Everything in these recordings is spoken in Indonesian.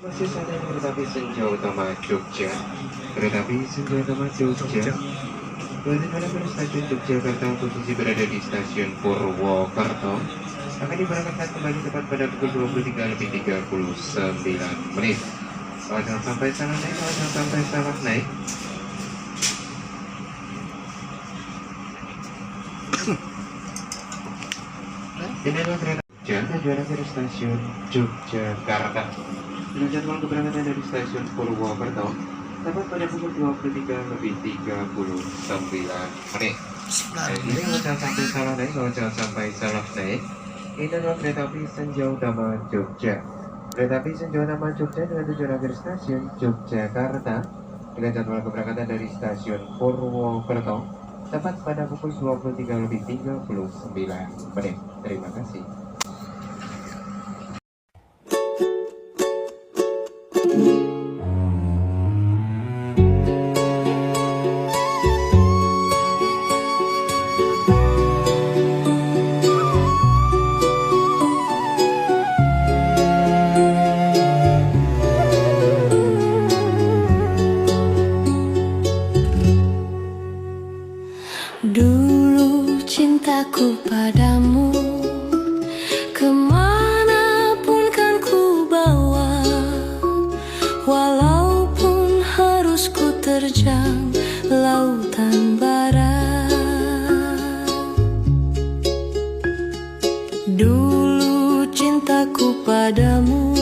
Masih ada kereta api Senja Utama Jogja. Kereta api Senja Utama Jogja berada pada stasiun Yogyakarta, posisi berada di stasiun Purwokerto. Akan diberangkatkan kembali tepat pada pukul 23.39 menit. Kalau jangan sampai salah naik, kalau jangan sampai salah naik. Ini adalah kereta Jogja tujuan akhir stasiun Yogyakarta. Dengan jadwal keberangkatan dari stasiun Purwokerto tepat pada pukul 23.39 menit. Ini kalau jangan sampai salah naik, kalau jangan sampai salah naik. Ini adalah kereta api Senja Utama Jogja. Kereta api Senja Utama Jogja dengan tujuan akhir stasiun Yogyakarta dengan jadwal keberangkatan dari stasiun Purwokerto tepat pada pukul 23.39 menit. Terima kasih. Dulu cintaku padamu, kemanapun kan ku bawa, walaupun harus ku terjang lautan bara. Dulu cintaku padamu,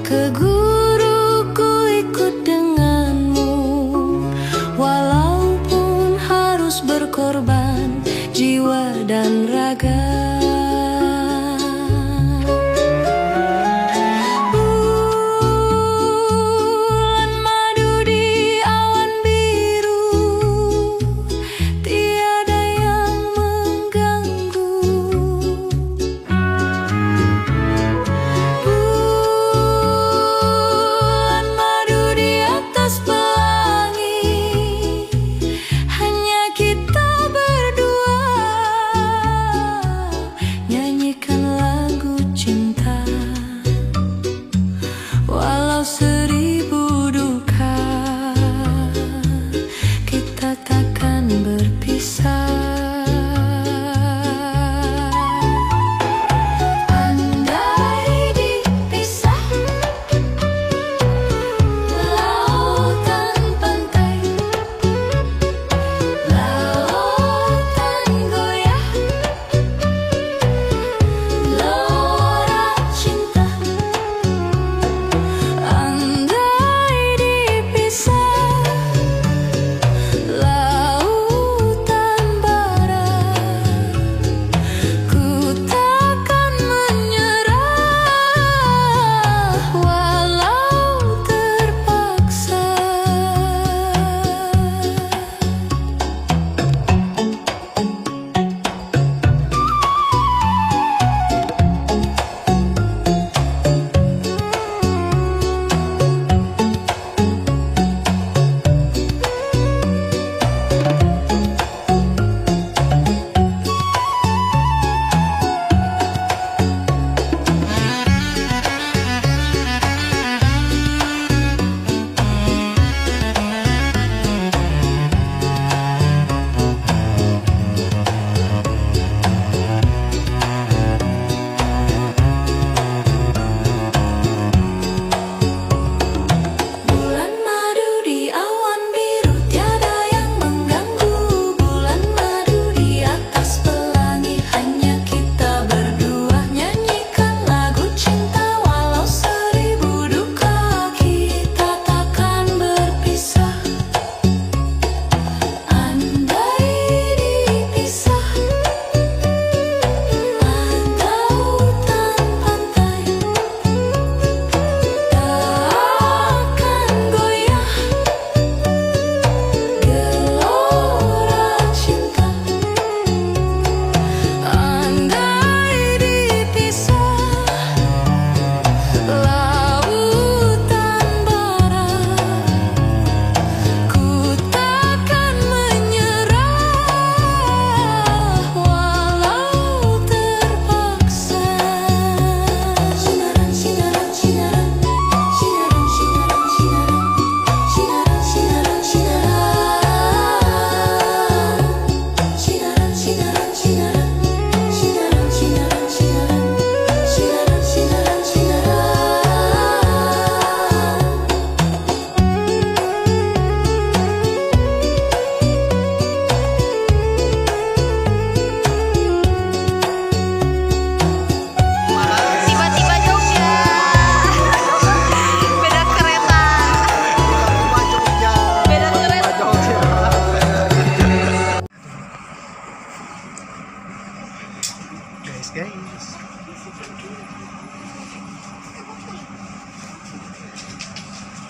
ke guru ku ikut denganmu, walaupun harus berkorban jiwa dan raga. Bulan madu di awan biru, tiada yang mengganggu. Bulan madu di atas pelangi, hanya kita berdua nyanyikan lagu cinta. Walau seribu duka, kita takkan berpisah. Andai dipisah lautan pantai, lautan goyah, gelora cinta. Andai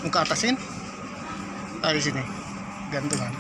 Muka atasin. Ah, di sini. Gantungan.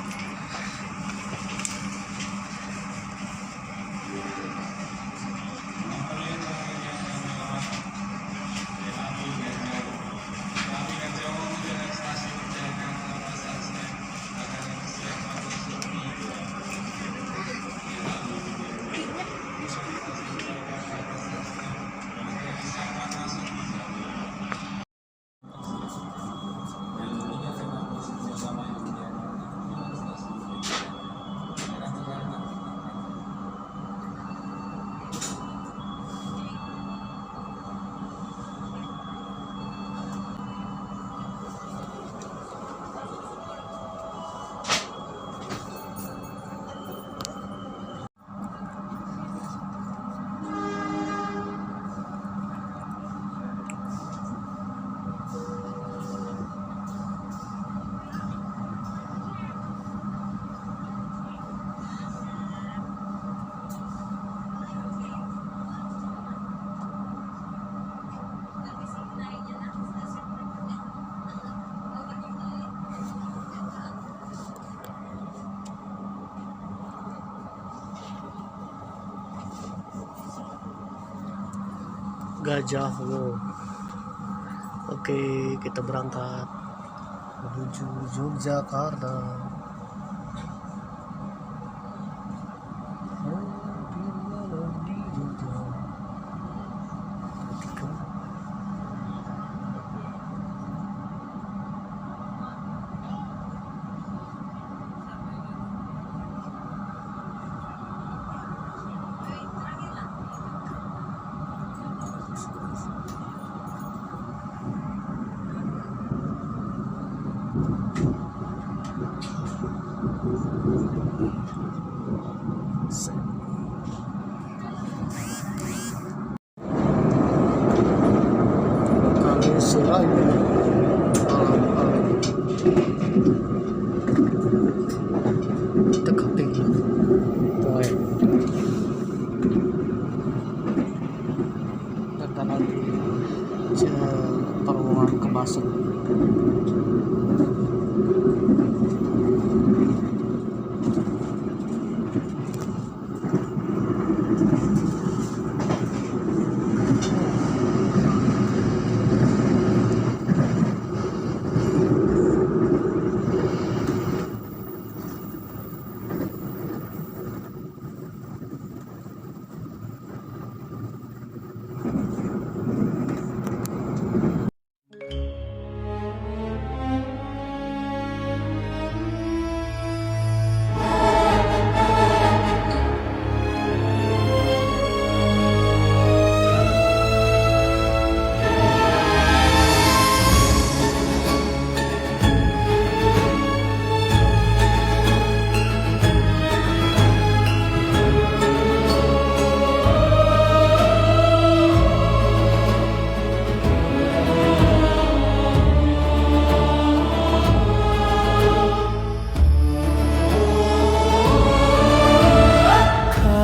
Gajah Wo. Oke, kita berangkat menuju Yogyakarta. Kami selalu alam-alam dekati poe dan nanti terowongan Kebasen.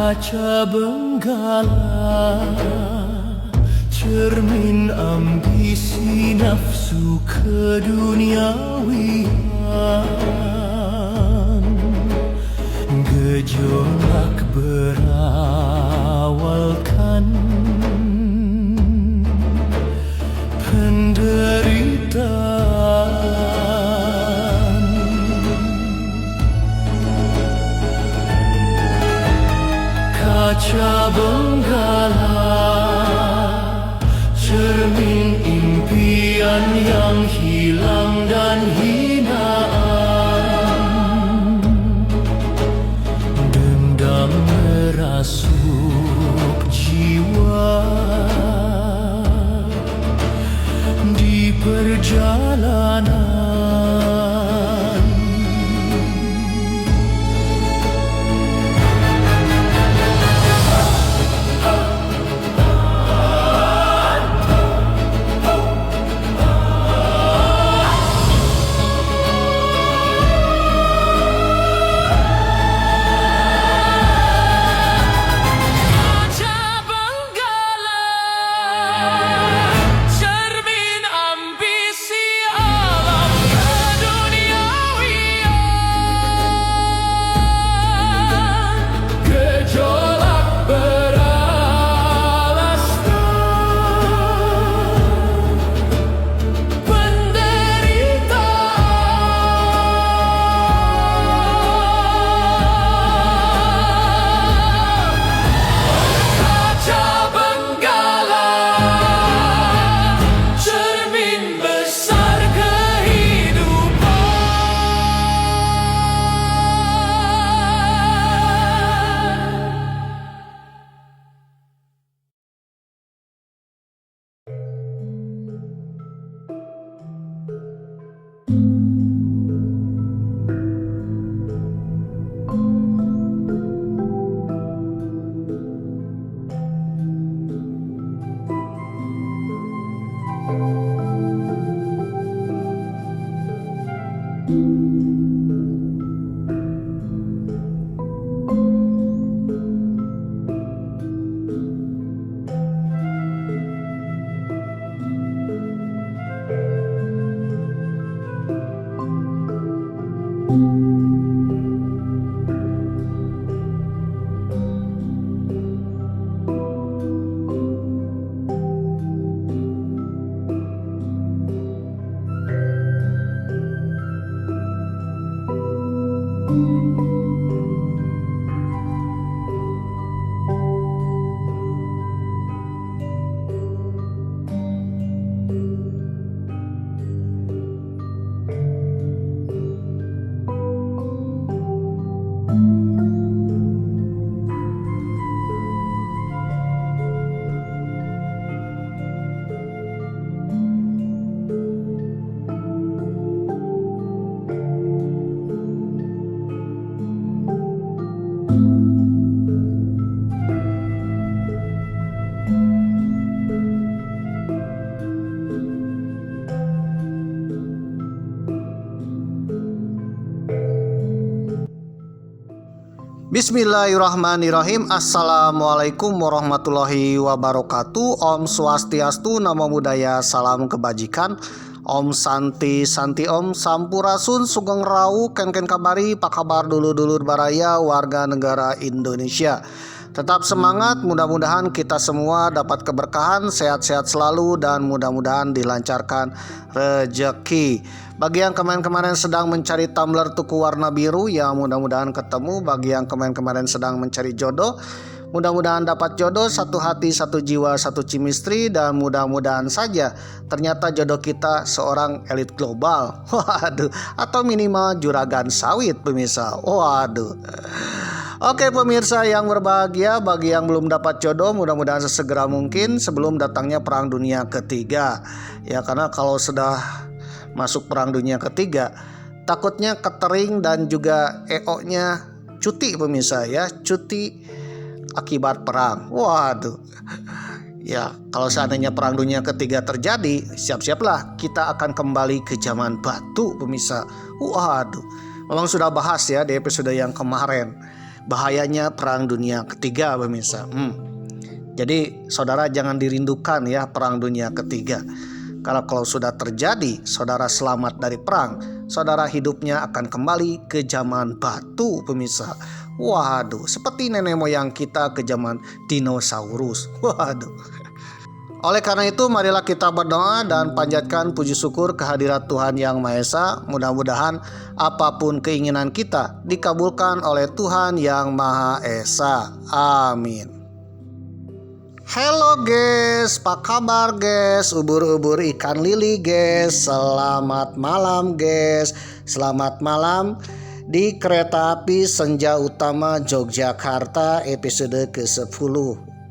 Kaca benggala, cermin ambisi nafsu keduniawian. Gejolak berawalkan penderitaan. Kaca benggala, cermin impian yang hilang dan hinaan. Dendam merasuk jiwa di perjalanan. Cermin ambisi alam. Bismillahirrahmanirrahim. Assalamualaikum warahmatullahi wabarakatuh. Om Swastiastu, Namo Buddhaya, salam kebajikan. Om Santi Santi Om Sampurasun Sugeng Rawu Ken kabari pak kabar dulur-dulur baraya warga negara Indonesia. Tetap semangat, mudah-mudahan kita semua dapat keberkahan, sehat-sehat selalu, dan mudah-mudahan dilancarkan rezeki. Bagi yang kemarin-kemarin sedang mencari tumbler tuku warna biru, ya mudah-mudahan ketemu. Bagi yang kemarin-kemarin sedang mencari jodoh, mudah-mudahan dapat jodoh, satu hati, satu jiwa, satu chemistry, dan mudah-mudahan saja ternyata jodoh kita seorang elit global. Waduh, atau minimal juragan sawit pemirsa. Waduh. Oke pemirsa yang berbahagia, bagi yang belum dapat jodoh, mudah-mudahan sesegera mungkin sebelum datangnya perang dunia ketiga. Ya, karena kalau sudah masuk perang dunia ketiga, takutnya catering dan juga EO-nya cuti pemirsa ya, cuti akibat perang. Waduh. Ya, kalau seandainya perang dunia ketiga terjadi, siap-siaplah kita akan kembali ke zaman batu pemirsa. Waduh. Memang sudah bahas ya di episode yang kemarin, bahayanya perang dunia ketiga pemirsa. Jadi saudara jangan dirindukan ya perang dunia ketiga. Karena kalau sudah terjadi, saudara selamat dari perang, saudara hidupnya akan kembali ke zaman batu pemirsa. Waduh, seperti nenek moyang kita ke zaman dinosaurus. Waduh. Oleh karena itu, marilah kita berdoa dan panjatkan puji syukur kehadirat Tuhan Yang Maha Esa. Mudah-mudahan apapun keinginan kita dikabulkan oleh Tuhan Yang Maha Esa. Amin. Halo guys, apa kabar guys? Ubur-ubur ikan lili guys. Selamat malam guys. Selamat malam di kereta api Senja Utama Yogyakarta episode ke-10.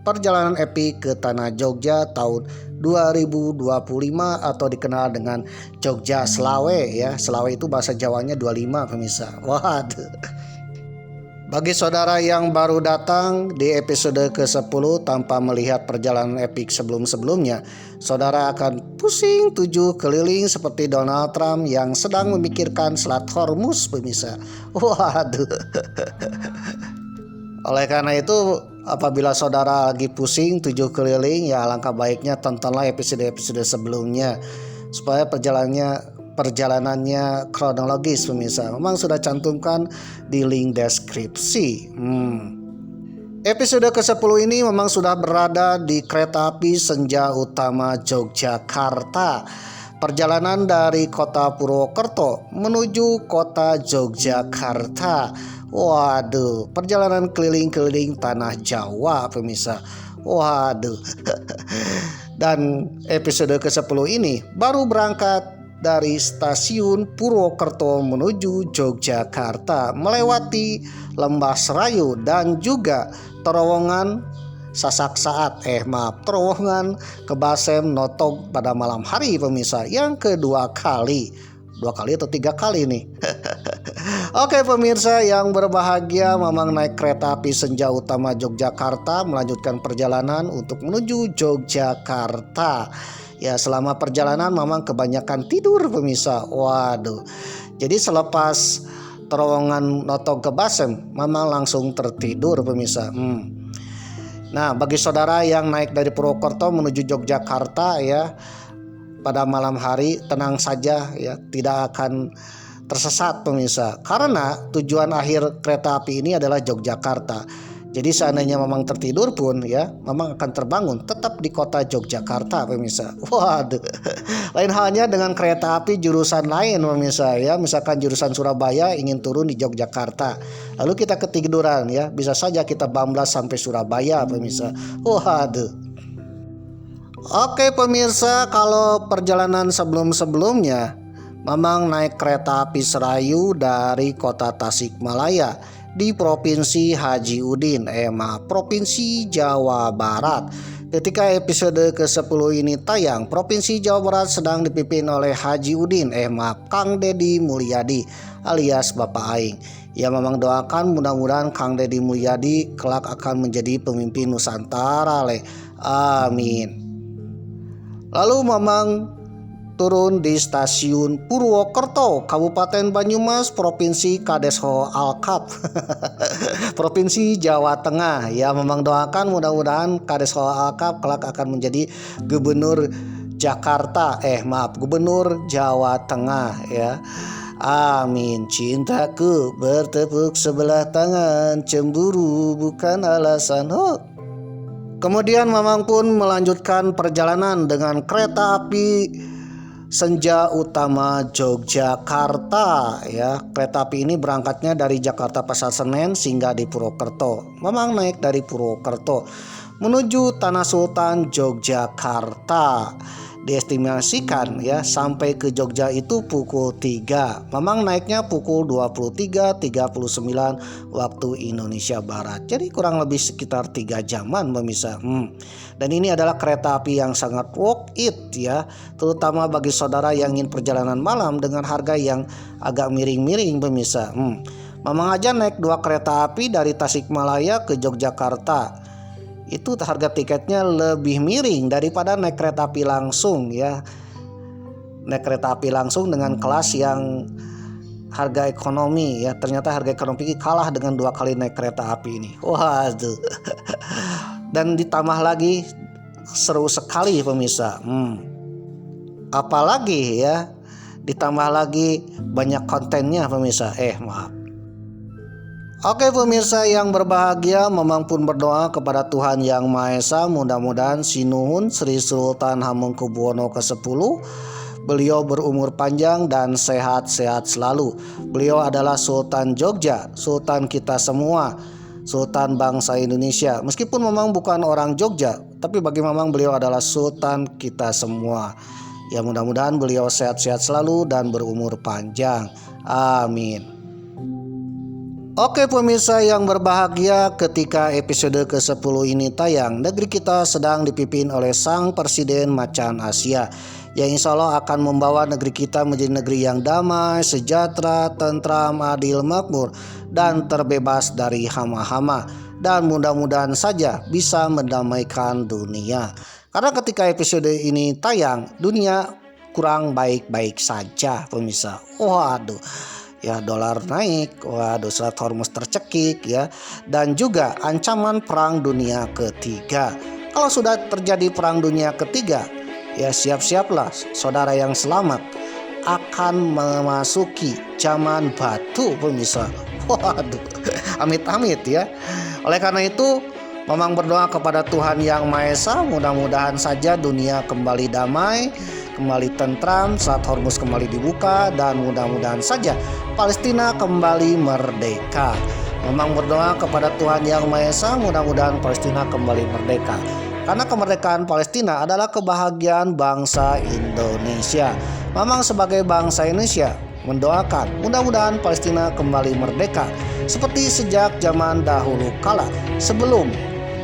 Perjalanan epik ke Tanah Jogja tahun 2025 atau dikenal dengan Jogja Selawe ya. Selawe itu bahasa Jawanya 25 pemirsa. Waduh. Bagi saudara yang baru datang di episode ke-10 tanpa melihat perjalanan epik sebelum-sebelumnya, saudara akan pusing 7 keliling seperti Donald Trump yang sedang memikirkan Selat Hormuz pemirsa. Waduh. Oleh karena itu, apabila saudara lagi pusing 7 keliling, ya alangkah baiknya tontonlah episode-episode sebelumnya supaya perjalanannya kronologis pemirsa. Memang sudah cantumkan di link deskripsi. Episode ke-10 ini memang sudah berada di kereta api Senja Utama Yogyakarta. Perjalanan dari kota Purwokerto menuju kota Yogyakarta. Waduh, perjalanan keliling-keliling tanah Jawa pemirsa. Waduh. Dan episode ke-10 ini baru berangkat dari stasiun Purwokerto menuju Yogyakarta, melewati Lembah Serayu dan juga terowongan terowongan ke Basem Notog pada malam hari pemirsa yang kedua kali. 2 kali atau 3 kali nih. Oke pemirsa yang berbahagia, memang naik kereta api Senja Utama Yogyakarta melanjutkan perjalanan untuk menuju Yogyakarta. Ya selama perjalanan Mamang kebanyakan tidur pemirsa. Waduh. Jadi selepas terowongan Noto Gebasem, Mamang langsung tertidur pemirsa. Nah, bagi saudara yang naik dari Purwokerto menuju Yogyakarta ya, pada malam hari tenang saja ya, tidak akan tersesat pemirsa. Karena tujuan akhir kereta api ini adalah Yogyakarta. Jadi seandainya Mamang tertidur pun ya, Mamang akan terbangun tetap di kota Yogyakarta pemirsa. Waduh. Lain halnya dengan kereta api jurusan lain pemirsa ya. Misalkan jurusan Surabaya ingin turun di Yogyakarta. Lalu kita ketiduran ya, bisa saja kita bablas sampai Surabaya pemirsa. Waduh. Oke pemirsa, kalau perjalanan sebelum-sebelumnya Mamang naik kereta api Serayu dari kota Tasikmalaya di Provinsi Haji Udin, Provinsi Jawa Barat. Ketika episode ke-10 ini tayang, Provinsi Jawa Barat sedang dipimpin oleh Haji Udin, Kang Deddy Mulyadi alias Bapak Aing. Ya Mamang doakan mudah-mudahan Kang Deddy Mulyadi kelak akan menjadi pemimpin Nusantara amin. Lalu Mamang turun di stasiun Purwokerto, Kabupaten Banyumas, Provinsi Kadesho Alkap, Provinsi Jawa Tengah. Ya Mamang doakan mudah-mudahan Kadesho Alkap kelak akan menjadi Gubernur Gubernur Jawa Tengah ya. Amin. Cintaku bertepuk sebelah tangan, cemburu bukan alasan. Kemudian Mamang pun melanjutkan perjalanan dengan kereta api Senja Utama Yogyakarta ya. Kereta api ini berangkatnya dari Jakarta Pasar Senen singgah di Purwokerto. Mamang naik dari Purwokerto menuju Tanah Sultan Yogyakarta. Diestimasikan ya sampai ke Jogja itu pukul 3. Mamang naiknya pukul 23.39 waktu Indonesia Barat. Jadi kurang lebih sekitar 3 jaman pemirsa. Dan ini adalah kereta api yang sangat worth it ya, terutama bagi saudara yang ingin perjalanan malam dengan harga yang agak miring-miring pemirsa. Mamang aja naik 2 kereta api dari Tasikmalaya ke Yogyakarta. Itu harga tiketnya lebih miring daripada naik kereta api langsung ya. Naik kereta api langsung dengan kelas yang harga ekonomi ya. Ternyata harga ekonomi kalah dengan 2 kali naik kereta api ini. Waduh. Dan ditambah lagi seru sekali pemirsa. Apalagi ya, ditambah lagi banyak kontennya pemirsa. Maaf. Oke pemirsa yang berbahagia, Mamang pun berdoa kepada Tuhan Yang Maha Esa, mudah-mudahan Sinuhun Sri Sultan Hamengkubuwono ke-10 beliau berumur panjang dan sehat-sehat selalu. Beliau adalah Sultan Jogja, Sultan kita semua, Sultan bangsa Indonesia. Meskipun Mamang bukan orang Jogja, tapi bagi Mamang beliau adalah Sultan kita semua. Ya mudah-mudahan beliau sehat-sehat selalu dan berumur panjang. Amin. Oke pemirsa yang berbahagia, ketika episode ke-10 ini tayang, negeri kita sedang dipimpin oleh Sang Presiden Macan Asia yang insya Allah akan membawa negeri kita menjadi negeri yang damai, sejahtera, tentram, adil, makmur, dan terbebas dari hama-hama. Dan mudah-mudahan saja bisa mendamaikan dunia. Karena ketika episode ini tayang, dunia kurang baik-baik saja pemirsa. Waduh. Ya dolar naik, waduh Selat Hormuz tercekik ya, dan juga ancaman perang dunia ketiga. Kalau sudah terjadi perang dunia ketiga, ya siap-siaplah saudara yang selamat akan memasuki zaman batu pemirsa. Waduh, amit-amit ya. Oleh karena itu Mamang berdoa kepada Tuhan Yang Maha Esa, mudah-mudahan saja dunia kembali damai, kembali tentram, Selat Hormuz kembali dibuka, dan mudah-mudahan saja Palestina kembali merdeka. Mamang berdoa kepada Tuhan Yang Maha Esa, mudah-mudahan Palestina kembali merdeka. Karena kemerdekaan Palestina adalah kebahagiaan bangsa Indonesia. Mamang sebagai bangsa Indonesia mendoakan mudah-mudahan Palestina kembali merdeka seperti sejak zaman dahulu kala sebelum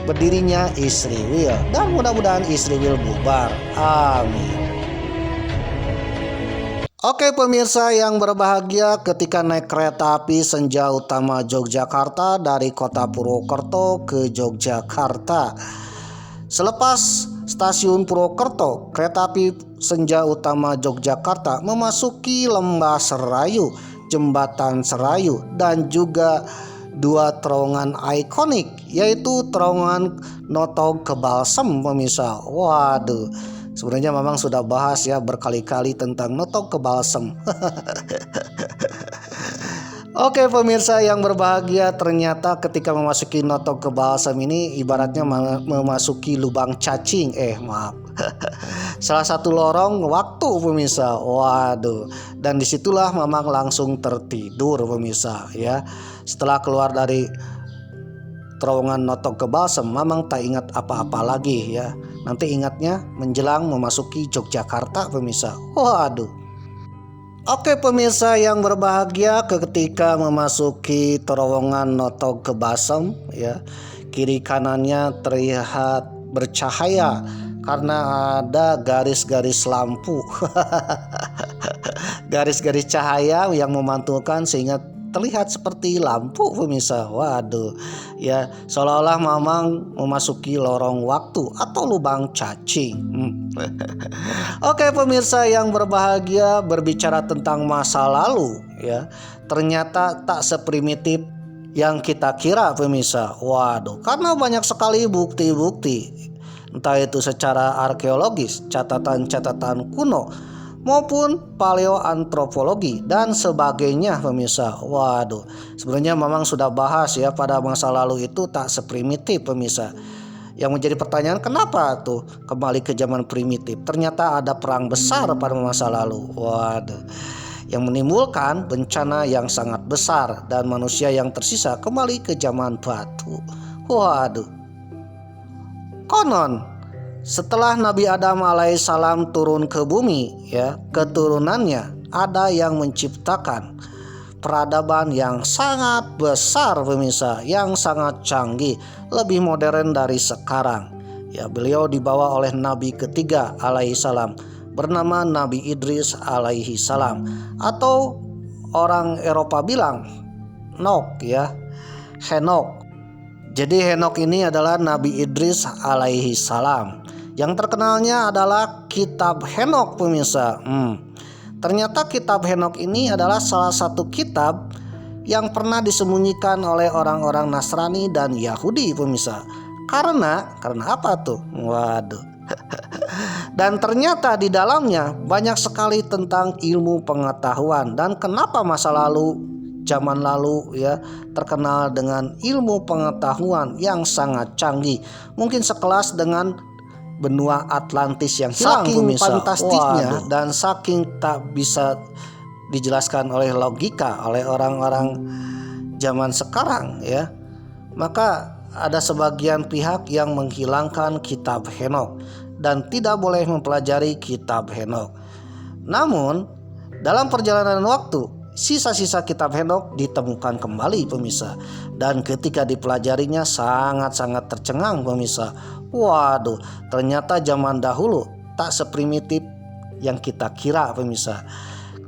berdirinya Israel, dan mudah-mudahan Israel bubar. Amin. Oke pemirsa yang berbahagia, ketika naik kereta api Senja Utama Yogyakarta dari kota Purwokerto ke Yogyakarta, selepas Stasiun Purwokerto, kereta api Senja Utama Yogyakarta memasuki Lembah Serayu, Jembatan Serayu, dan juga dua terowongan ikonik, yaitu terowongan Noto ke Balsem pemirsa. Waduh, sebenarnya memang sudah bahas ya berkali-kali tentang Noto ke Balsem. Oke pemirsa yang berbahagia, ternyata ketika memasuki Noto ke Balsem ini ibaratnya memasuki lubang cacing, maaf. Salah satu lorong waktu pemirsa. Waduh, dan disitulah Mamang langsung tertidur pemirsa ya. Setelah keluar dari terowongan Noto ke Balsem, Mamang tak ingat apa-apa lagi ya. Nanti ingatnya menjelang memasuki Yogyakarta pemirsa. Waduh. Oke pemirsa yang berbahagia, ketika memasuki terowongan Noto ke Balsem ya, kiri kanannya terlihat bercahaya karena ada garis-garis lampu. Garis-garis cahaya yang memantulkan sehingga terlihat seperti lampu pemirsa. Waduh ya, seolah-olah Mamang memasuki lorong waktu atau lubang cacing. Oke pemirsa yang berbahagia, berbicara tentang masa lalu ya, ternyata tak seprimitif yang kita kira pemirsa. Waduh, karena banyak sekali bukti-bukti, entah itu secara arkeologis, catatan-catatan kuno, maupun paleoantropologi dan sebagainya pemirsa. Waduh, sebenarnya Mamang sudah bahas ya, pada masa lalu itu tak seprimitif pemirsa. Yang menjadi pertanyaan, kenapa tuh kembali ke zaman primitif? Ternyata ada perang besar pada masa lalu. Waduh, yang menimbulkan bencana yang sangat besar dan manusia yang tersisa kembali ke zaman batu. Waduh, konon setelah Nabi Adam alaihissalam turun ke bumi ya, keturunannya ada yang menciptakan peradaban yang sangat besar pemirsa, yang sangat canggih, lebih modern dari sekarang ya. Beliau dibawa oleh Nabi ketiga alaihissalam, bernama Nabi Idris alaihissalam, atau orang Eropa bilang Nok ya, Henok. Jadi Henok ini adalah Nabi Idris alaihissalam. Yang terkenalnya adalah Kitab Henok pemirsa. Ternyata Kitab Henok ini adalah salah satu kitab yang pernah disembunyikan oleh orang-orang Nasrani dan Yahudi pemirsa. Karena apa tuh? Waduh. Dan ternyata di dalamnya banyak sekali tentang ilmu pengetahuan, dan kenapa masa lalu, zaman lalu ya, terkenal dengan ilmu pengetahuan yang sangat canggih, mungkin sekelas dengan benua Atlantis yang hilang pemirsa. Saking fantastisnya dan saking tak bisa dijelaskan oleh logika oleh orang-orang zaman sekarang ya, maka ada sebagian pihak yang menghilangkan Kitab Henok dan tidak boleh mempelajari Kitab Henok. Namun dalam perjalanan waktu, sisa-sisa Kitab Henok ditemukan kembali pemirsa, dan ketika dipelajarinya sangat-sangat tercengang pemirsa. Waduh, ternyata zaman dahulu tak seprimitif yang kita kira pemirsa.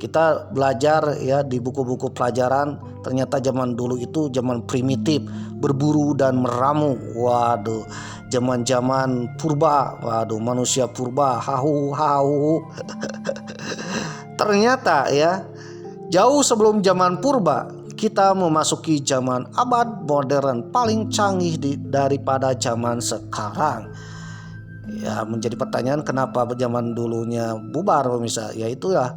Kita belajar ya di buku-buku pelajaran, ternyata zaman dulu itu zaman primitif, berburu dan meramu. Waduh, zaman-zaman purba. Waduh, manusia purba, hahu. Ternyata ya, jauh sebelum zaman purba, kita memasuki zaman abad modern paling canggih daripada zaman sekarang. Ya, menjadi pertanyaan kenapa zaman dulunya bubar pemirsa? Ya itulah,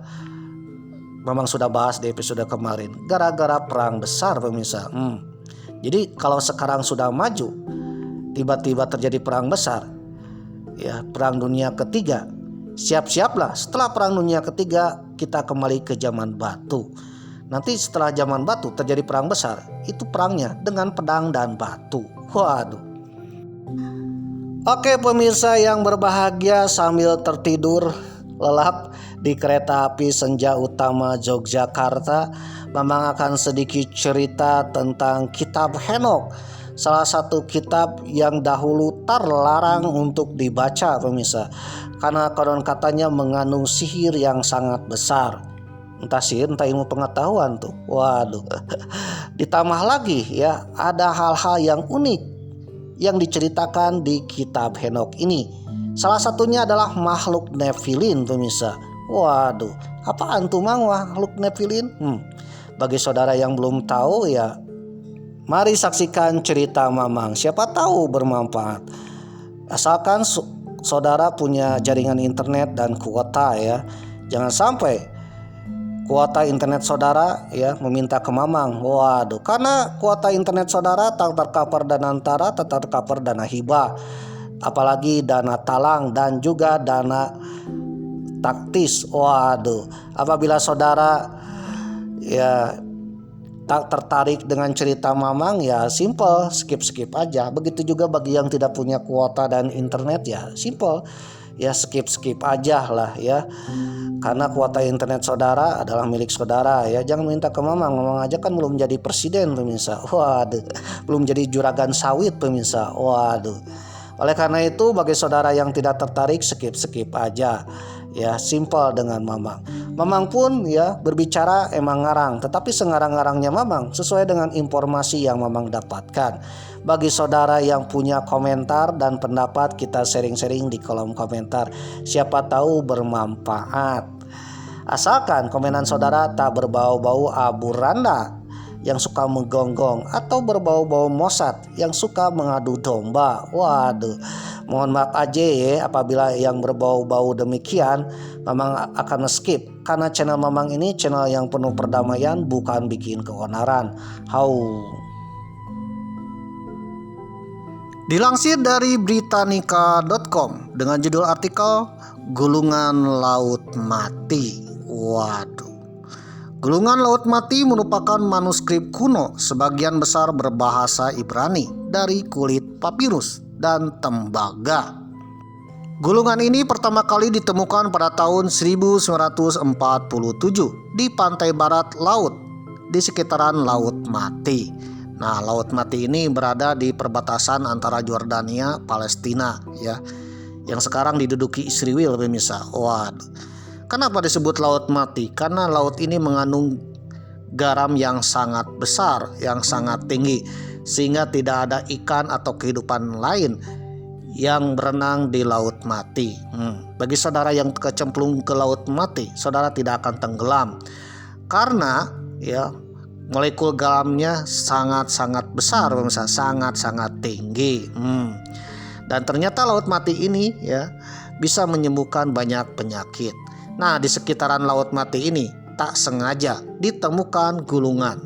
memang sudah bahas di episode kemarin, gara-gara perang besar pemirsa. Jadi kalau sekarang sudah maju, tiba-tiba terjadi perang besar ya, perang dunia ketiga, siap-siaplah setelah perang dunia ketiga kita kembali ke zaman batu. Nanti setelah zaman batu terjadi perang besar, itu perangnya dengan pedang dan batu. Waduh. Oke pemirsa yang berbahagia, sambil tertidur lelap di kereta api Senja Utama Yogyakarta, Mamang akan sedikit cerita tentang Kitab Henok, salah satu kitab yang dahulu terlarang untuk dibaca pemirsa, karena konon katanya mengandung sihir yang sangat besar. Entah sihir, entah ilmu pengetahuan tuh. Waduh. Ditambah lagi ya, ada hal-hal yang unik yang diceritakan di Kitab Henok ini. Salah satunya adalah makhluk Nephilim pemirsa. Waduh, apaan tuh mang makhluk Nephilim? Bagi saudara yang belum tahu ya, mari saksikan cerita Mamang. Siapa tahu bermanfaat. Asalkan saudara punya jaringan internet dan kuota ya. Jangan sampai kuota internet saudara ya meminta ke Mamang. Waduh, karena kuota internet saudara tak tercover dana antara, tak tercover dana hibah, apalagi dana talang dan juga dana taktis. Waduh, apabila saudara ya tak tertarik dengan cerita Mamang ya simple, skip aja. Begitu juga bagi yang tidak punya kuota dan internet ya simple, ya skip aja lah ya. Karena kuota internet saudara adalah milik saudara ya. Jangan minta ke Mamang. Mamang aja kan belum jadi presiden pemirsa. Waduh, belum jadi juragan sawit pemirsa. Waduh. Oleh karena itu bagi saudara yang tidak tertarik skip aja. Ya, simple dengan Mamang. Mamang pun ya berbicara emang ngarang, tetapi sengarang-ngarangnya Mamang sesuai dengan informasi yang Mamang dapatkan. Bagi saudara yang punya komentar dan pendapat, kita sharing-sharing di kolom komentar. Siapa tahu bermanfaat. Asalkan komenan saudara tak berbau-bau abu randa yang suka menggonggong atau berbau-bau Mossad yang suka mengadu domba. Waduh, mohon maaf aja ya apabila yang berbau-bau demikian. Mamang akan skip karena channel Mamang ini channel yang penuh perdamaian, bukan bikin keonaran. Dilansir dari Britannica.com dengan judul artikel Gulungan Laut Mati. Waduh, Gulungan Laut Mati merupakan manuskrip kuno sebagian besar berbahasa Ibrani dari kulit papirus dan tembaga. Gulungan ini pertama kali ditemukan pada tahun 1947 di pantai barat laut di sekitaran Laut Mati. Nah, Laut Mati ini berada di perbatasan antara Yordania, Palestina ya, yang sekarang diduduki Israel pemirsa. Waduh. Kenapa disebut Laut Mati? Karena laut ini mengandung garam yang sangat besar, yang sangat tinggi, sehingga tidak ada ikan atau kehidupan lain yang berenang di Laut Mati. Bagi saudara yang kecemplung ke Laut Mati, saudara tidak akan tenggelam karena ya molekul garamnya sangat-sangat besar, sangat-sangat tinggi. Dan ternyata Laut Mati ini ya bisa menyembuhkan banyak penyakit. Nah, di sekitaran Laut Mati ini tak sengaja ditemukan gulungan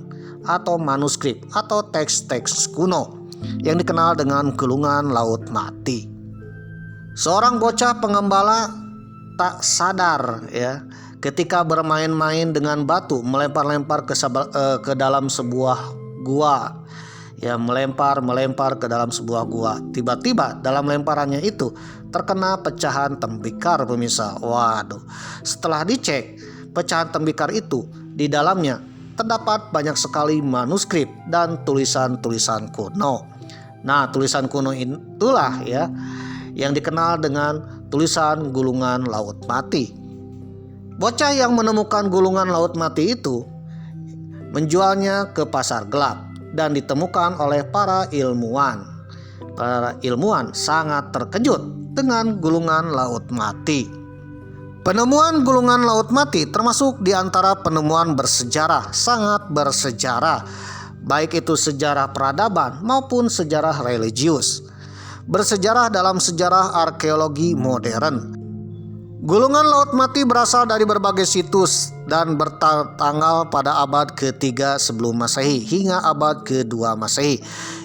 atau manuskrip atau teks-teks kuno yang dikenal dengan Gulungan Laut Mati. Seorang bocah pengembala tak sadar ya ketika bermain-main dengan batu, melempar-lempar ke dalam sebuah gua. Ya, melempar ke dalam sebuah gua. Tiba-tiba dalam lemparannya itu terkena pecahan tembikar pemirsa. Waduh. Setelah dicek, pecahan tembikar itu di dalamnya terdapat banyak sekali manuskrip dan tulisan-tulisan kuno. Nah, tulisan kuno itulah ya yang dikenal dengan tulisan Gulungan Laut Mati. Bocah yang menemukan Gulungan Laut Mati itu menjualnya ke pasar gelap dan ditemukan oleh para ilmuwan. Para ilmuwan sangat terkejut dengan Gulungan Laut Mati. Penemuan Gulungan Laut Mati termasuk di antara penemuan bersejarah, sangat bersejarah, baik itu sejarah peradaban maupun sejarah religius. Bersejarah dalam sejarah arkeologi modern. Gulungan Laut Mati berasal dari berbagai situs dan bertanggal pada abad ke-3 sebelum Masehi hingga abad ke-2 Masehi.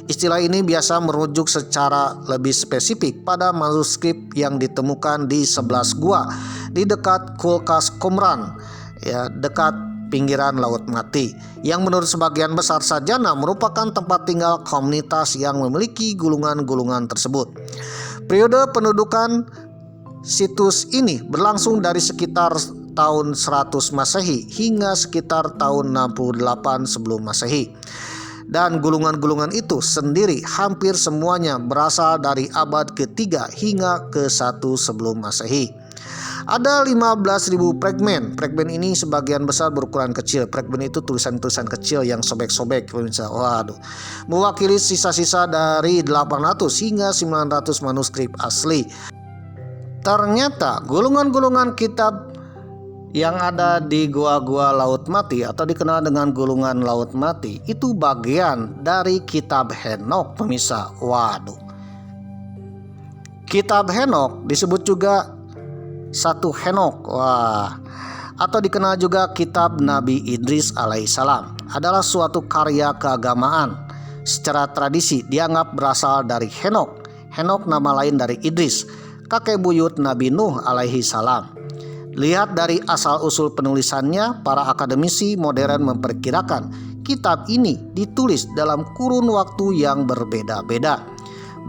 Istilah ini biasa merujuk secara lebih spesifik pada manuskrip yang ditemukan di 11 gua di dekat Kulkas Qumran, ya, dekat pinggiran Laut Mati, yang menurut sebagian besar sarjana merupakan tempat tinggal komunitas yang memiliki gulungan-gulungan tersebut. Periode pendudukan situs ini berlangsung dari sekitar tahun 100 Masehi hingga sekitar tahun 68 sebelum Masehi. Dan gulungan-gulungan itu sendiri hampir semuanya berasal dari abad ke-3 hingga ke-1 sebelum Masehi. Ada 15.000 fragmen. Fragmen ini sebagian besar berukuran kecil. Fragmen itu tulisan-tulisan kecil yang sobek-sobek. Waduh. Mewakili sisa-sisa dari 800 hingga 900 manuskrip asli. Ternyata gulungan-gulungan kitab yang ada di gua-gua Laut Mati atau dikenal dengan gulungan Laut Mati itu bagian dari kitab Henokh, pemirsa. Waduh. Kitab Henokh disebut juga satu Henokh. Wah. Atau dikenal juga kitab Nabi Idris alaihissalam, adalah suatu karya keagamaan. Secara tradisi dianggap berasal dari Henokh. Henokh nama lain dari Idris, kakek buyut Nabi Nuh alaihi salam. Lihat dari asal-usul penulisannya, para akademisi modern memperkirakan kitab ini ditulis dalam kurun waktu yang berbeda-beda.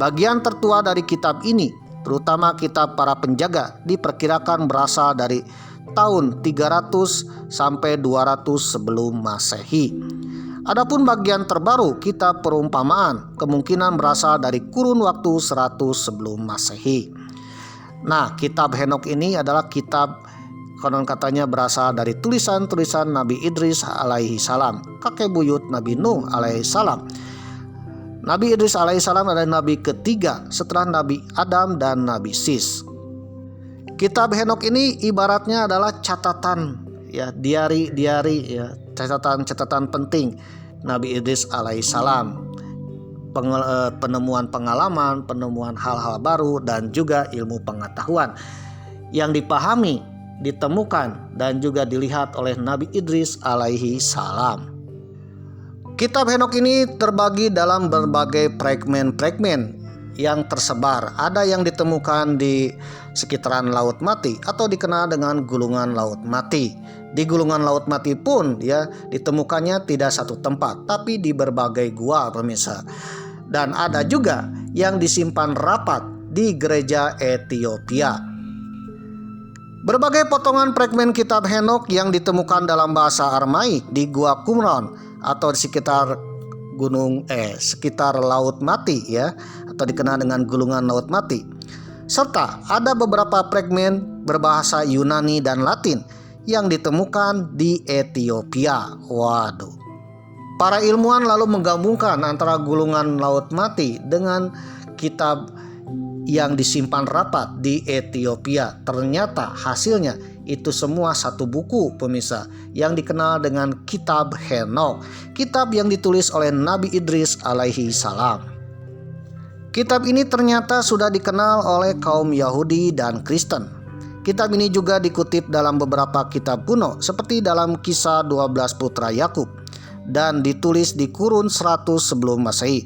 Bagian tertua dari kitab ini, terutama kitab para penjaga, diperkirakan berasal dari tahun 300 sampai 200 sebelum Masehi. Adapun bagian terbaru, kitab perumpamaan, kemungkinan berasal dari kurun waktu 100 sebelum Masehi. Nah, kitab Henokh ini adalah kitab konon katanya berasal dari tulisan-tulisan Nabi Idris alaihi salam, kakek buyut Nabi Nuh alaihi salam. Nabi Idris alaihi salam adalah nabi ketiga setelah Nabi Adam dan Nabi Sis. Kitab Henokh ini ibaratnya adalah catatan, ya, diari ya, catatan penting Nabi Idris alaihissalam, penemuan pengalaman, penemuan hal-hal baru, dan juga ilmu pengetahuan yang dipahami, ditemukan, dan juga dilihat oleh Nabi Idris alaihissalam. Kitab Henokh ini terbagi dalam berbagai fragmen-fragmen yang tersebar. Ada yang ditemukan di sekitaran Laut Mati atau dikenal dengan gulungan Laut Mati. Di gulungan Laut Mati pun ya ditemukannya tidak satu tempat, tapi di berbagai gua, pemirsa. Dan ada juga yang disimpan rapat di gereja Ethiopia. Berbagai potongan fragmen kitab Henokh yang ditemukan dalam bahasa Aramaik di Gua Qumran atau di sekitar Laut Mati ya, atau dikenal dengan gulungan Laut Mati. Serta ada beberapa fragmen berbahasa Yunani dan Latin yang ditemukan di Ethiopia. Waduh. Para ilmuwan lalu menggabungkan antara gulungan Laut Mati dengan kitab yang disimpan rapat di Ethiopia. Ternyata hasilnya itu semua satu buku, pemirsa, yang dikenal dengan kitab Henokh, kitab yang ditulis oleh Nabi Idris alaihi salam. Kitab ini ternyata sudah dikenal oleh kaum Yahudi dan Kristen. Kitab ini juga dikutip dalam beberapa kitab kuno seperti dalam Kisah 12 Putra Yakub dan ditulis di kurun 100 sebelum Masehi.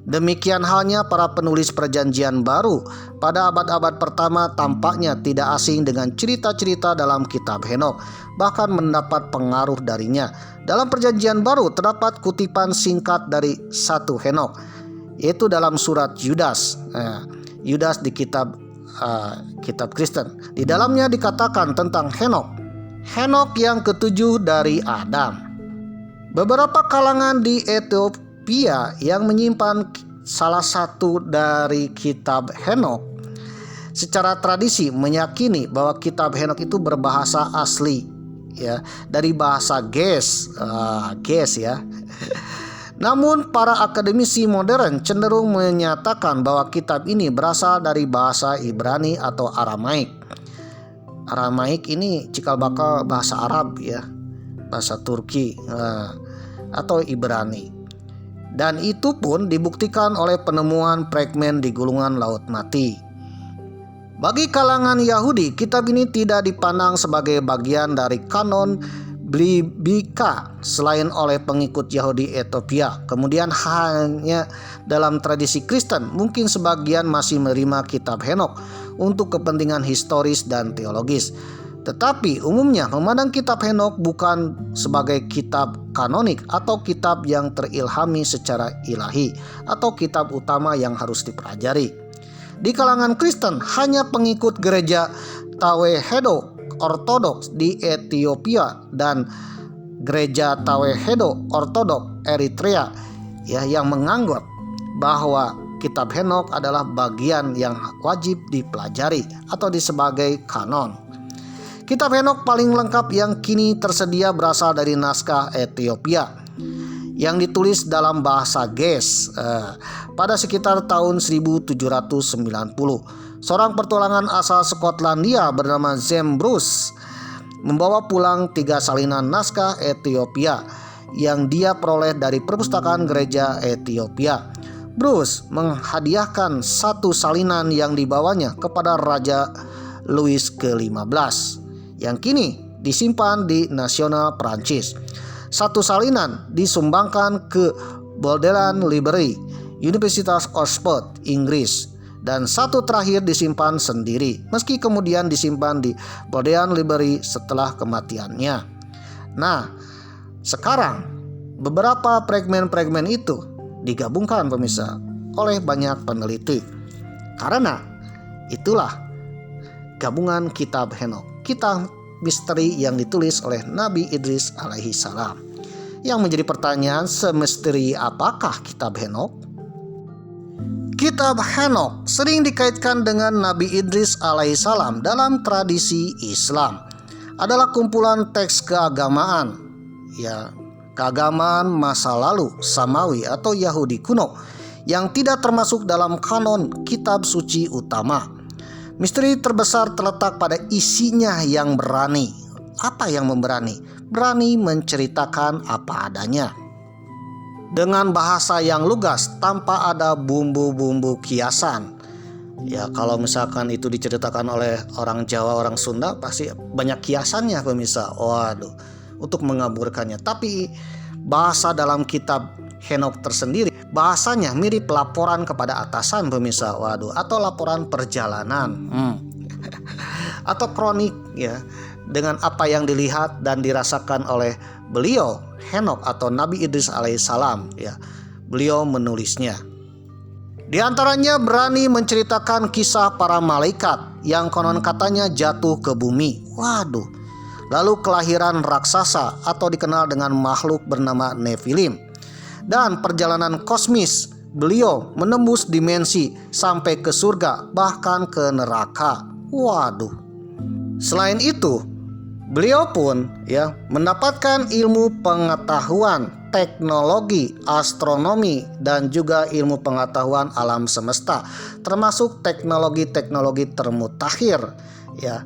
Demikian halnya para penulis Perjanjian Baru pada abad-abad pertama tampaknya tidak asing dengan cerita-cerita dalam kitab Henokh, bahkan mendapat pengaruh darinya. Dalam Perjanjian Baru terdapat kutipan singkat dari satu Henokh, yaitu dalam surat Yudas. Yudas di kitab Kristen. Di dalamnya dikatakan tentang Henokh yang ketujuh dari Adam. Beberapa kalangan di Ethiopia yang menyimpan salah satu dari kitab Henokh secara tradisi meyakini bahwa kitab Henokh itu berbahasa asli ya, dari bahasa Ges ya. Namun para akademisi modern cenderung menyatakan bahwa kitab ini berasal dari bahasa Ibrani atau Aramaik. Aramaik ini cikal bakal bahasa Arab ya, bahasa Turki atau Ibrani. Dan itu pun dibuktikan oleh penemuan fragmen di gulungan Laut Mati. Bagi kalangan Yahudi, kitab ini tidak dipandang sebagai bagian dari kanon Biblika selain oleh pengikut Yahudi Ethiopia. Kemudian hanya dalam tradisi Kristen mungkin sebagian masih menerima kitab Henokh untuk kepentingan historis dan teologis. Tetapi umumnya memandang kitab Henokh bukan sebagai kitab kanonik atau kitab yang terilhami secara ilahi atau kitab utama yang harus dipelajari. Di kalangan Kristen hanya pengikut gereja Tawehedo Ortodoks di Ethiopia dan gereja Tawehedo Ortodoks Eritrea ya yang menganggap bahwa kitab Henokh adalah bagian yang wajib dipelajari atau sebagai kanon. Kitab Henokh paling lengkap yang kini tersedia berasal dari naskah Ethiopia yang ditulis dalam bahasa Ges pada sekitar tahun 1790. seorang petualangan asal Skotlandia bernama James Bruce membawa pulang 3 salinan naskah Ethiopia yang dia peroleh dari perpustakaan gereja Ethiopia. Bruce menghadiahkan 1 salinan yang dibawanya kepada Raja Louis ke-15 yang kini disimpan di National Prancis. 1 salinan disumbangkan ke Bodleian Library, Universitas Oxford, Inggris, dan 1 terakhir disimpan sendiri, meski kemudian disimpan di Bodleian Library setelah kematiannya. Nah, sekarang beberapa fragmen-fragmen itu digabungkan pemirsa oleh banyak peneliti. Karena itulah gabungan kitab Henokh, kitab misteri yang ditulis oleh Nabi Idris alaihi salam. Yang menjadi pertanyaan, semisteri apakah kitab Henokh? Kitab Henokh sering dikaitkan dengan Nabi Idris alaihi salam dalam tradisi Islam. Adalah kumpulan teks keagamaan, keagamaan masa lalu Samawi atau Yahudi kuno yang tidak termasuk dalam kanon kitab suci utama. Misteri terbesar terletak pada isinya yang berani. Apa yang memberani? Berani menceritakan apa adanya, dengan bahasa yang lugas tanpa ada bumbu-bumbu kiasan. Ya, kalau misalkan itu diceritakan oleh orang Jawa, orang Sunda, pasti banyak kiasannya pemirsa. Waduh, untuk mengaburkannya. Tapi bahasa dalam kitab Henokh tersendiri, bahasanya mirip laporan kepada atasan pemirsa. Waduh, atau laporan perjalanan. Atau kronik ya, dengan apa yang dilihat dan dirasakan oleh beliau Henokh atau Nabi Idris alaihissalam ya. Beliau menulisnya. Di antaranya berani menceritakan kisah para malaikat yang konon katanya jatuh ke bumi. Waduh. Lalu kelahiran raksasa atau dikenal dengan makhluk bernama Nephilim. Dan perjalanan kosmis beliau menembus dimensi sampai ke surga, bahkan ke neraka. Waduh. Selain itu, beliau pun ya mendapatkan ilmu pengetahuan, teknologi, astronomi, dan juga ilmu pengetahuan alam semesta, termasuk teknologi-teknologi termutakhir ya.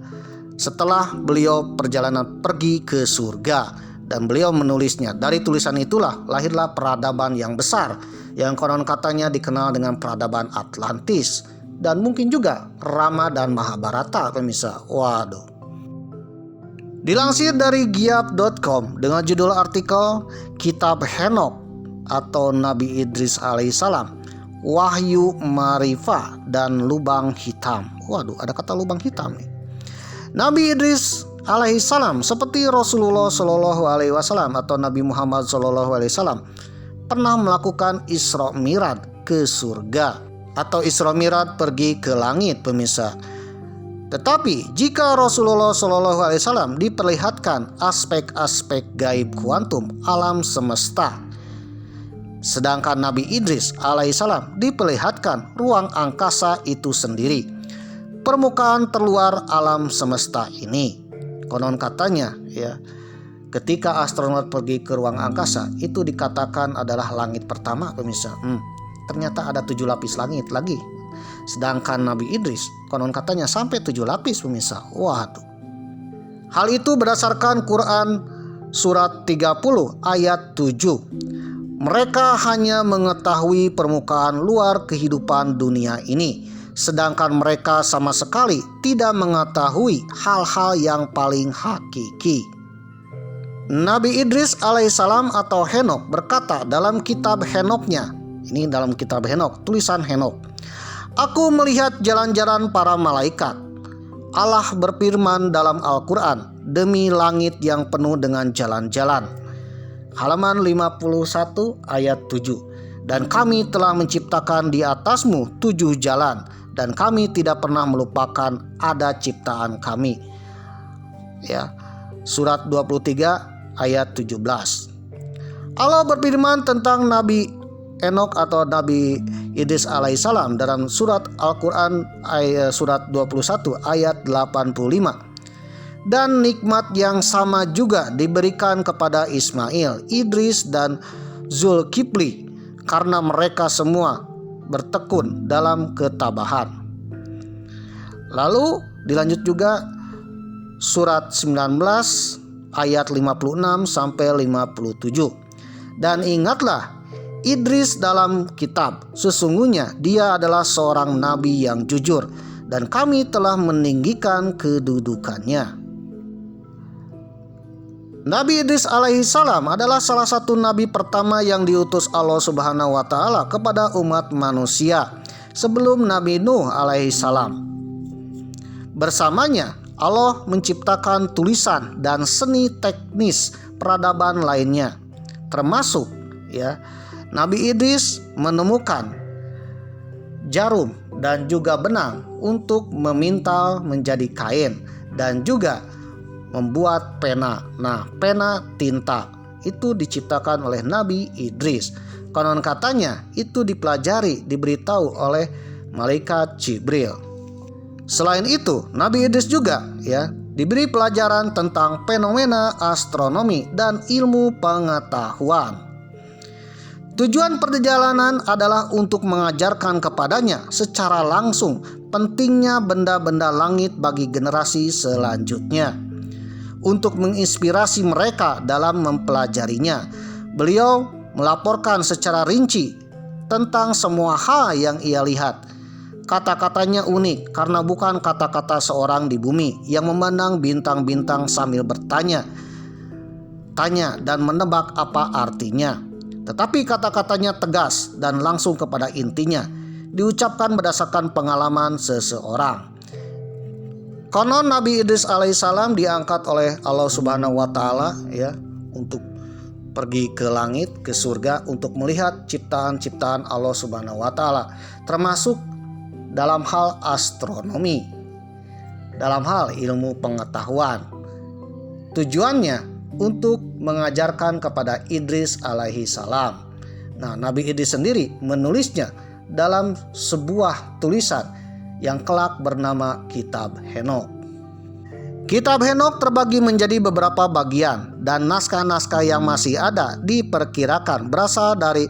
Setelah beliau perjalanan pergi ke surga, dan beliau menulisnya. Dari tulisan itulah lahirlah peradaban yang besar yang konon katanya dikenal dengan peradaban Atlantis, dan mungkin juga Rama dan Mahabharata pemirsa. Waduh. Dilansir dari giap.com dengan judul artikel Kitab Henokh atau Nabi Idris alaihissalam, Wahyu Marifah dan Lubang Hitam. Waduh, ada kata lubang hitam nih. Nabi Idris alaihissalam seperti Rasulullah Shallallahu alaihi wasallam atau Nabi Muhammad Shallallahu alaihi wasallam pernah melakukan Isra Mi'raj ke surga atau Isra Mi'raj pergi ke langit pemirsa. Tetapi jika Rasulullah Shallallahu alaihi wasallam diperlihatkan aspek-aspek gaib kuantum alam semesta, sedangkan Nabi Idris alaihissalam diperlihatkan ruang angkasa itu sendiri, permukaan terluar alam semesta ini. Konon katanya ya, ketika astronot pergi ke ruang angkasa itu dikatakan adalah langit pertama pemirsa. Ternyata ada 7 lapis langit lagi. Sedangkan Nabi Idris konon katanya sampai 7 lapis pemirsa. Waduh. Hal itu berdasarkan Quran surat 30 ayat 7. Mereka hanya mengetahui permukaan luar kehidupan dunia ini, sedangkan mereka sama sekali tidak mengetahui hal-hal yang paling hakiki. Nabi Idris alaihissalam atau Henokh berkata dalam kitab Henokhnya, ini dalam kitab Henokh, tulisan Henokh, aku melihat jalan-jalan para malaikat. Allah berfirman dalam Al-Quran, demi langit yang penuh dengan jalan-jalan. Halaman 51 ayat 7. Dan kami telah menciptakan di atasmu 7 jalan, dan kami tidak pernah melupakan ada ciptaan kami. Ya, surat 23 ayat 17. Allah berfirman tentang Nabi Henokh atau Nabi Idris alaihissalam dalam surat Al-Quran surat 21 ayat 85. Dan nikmat yang sama juga diberikan kepada Ismail, Idris, dan Zulkifli karena mereka semua bertekun dalam ketabahan. Lalu dilanjut juga surat 19 ayat 56 sampai 57. Dan ingatlah Idris dalam kitab, sesungguhnya dia adalah seorang nabi yang jujur, dan kami telah meninggikan kedudukannya. Nabi Idris alaihissalam adalah salah satu nabi pertama yang diutus Allah Subhanahu wa taala kepada umat manusia sebelum Nabi Nuh alaihissalam. Bersamanya Allah menciptakan tulisan dan seni teknis peradaban lainnya, termasuk Nabi Idris menemukan jarum dan juga benang untuk memintal menjadi kain, dan juga membuat pena. Nah, pena tinta itu diciptakan oleh Nabi Idris. Konon katanya itu dipelajari, diberitahu oleh malaikat Jibril. Selain itu, Nabi Idris juga diberi pelajaran tentang fenomena astronomi dan ilmu pengetahuan. Tujuan perjalanan adalah untuk mengajarkan kepadanya secara langsung pentingnya benda-benda langit bagi generasi selanjutnya, untuk menginspirasi mereka dalam mempelajarinya. Beliau melaporkan secara rinci tentang semua hal yang ia lihat. Kata-katanya unik karena bukan kata-kata seorang di bumi yang memandang bintang-bintang sambil bertanya dan menebak apa artinya. Tetapi kata-katanya tegas dan langsung kepada intinya, diucapkan berdasarkan pengalaman seseorang. Konon Nabi Idris alaihissalam diangkat oleh Allah Subhanahu wa taala untuk pergi ke langit, ke surga, untuk melihat ciptaan-ciptaan Allah Subhanahu wa taala, termasuk dalam hal astronomi, dalam hal ilmu pengetahuan. Tujuannya untuk mengajarkan kepada Idris alaihissalam. Nah, Nabi Idris sendiri menulisnya dalam sebuah tulisan yang kelak bernama Kitab Henokh. Kitab Henokh terbagi menjadi beberapa bagian, dan naskah-naskah yang masih ada diperkirakan berasal dari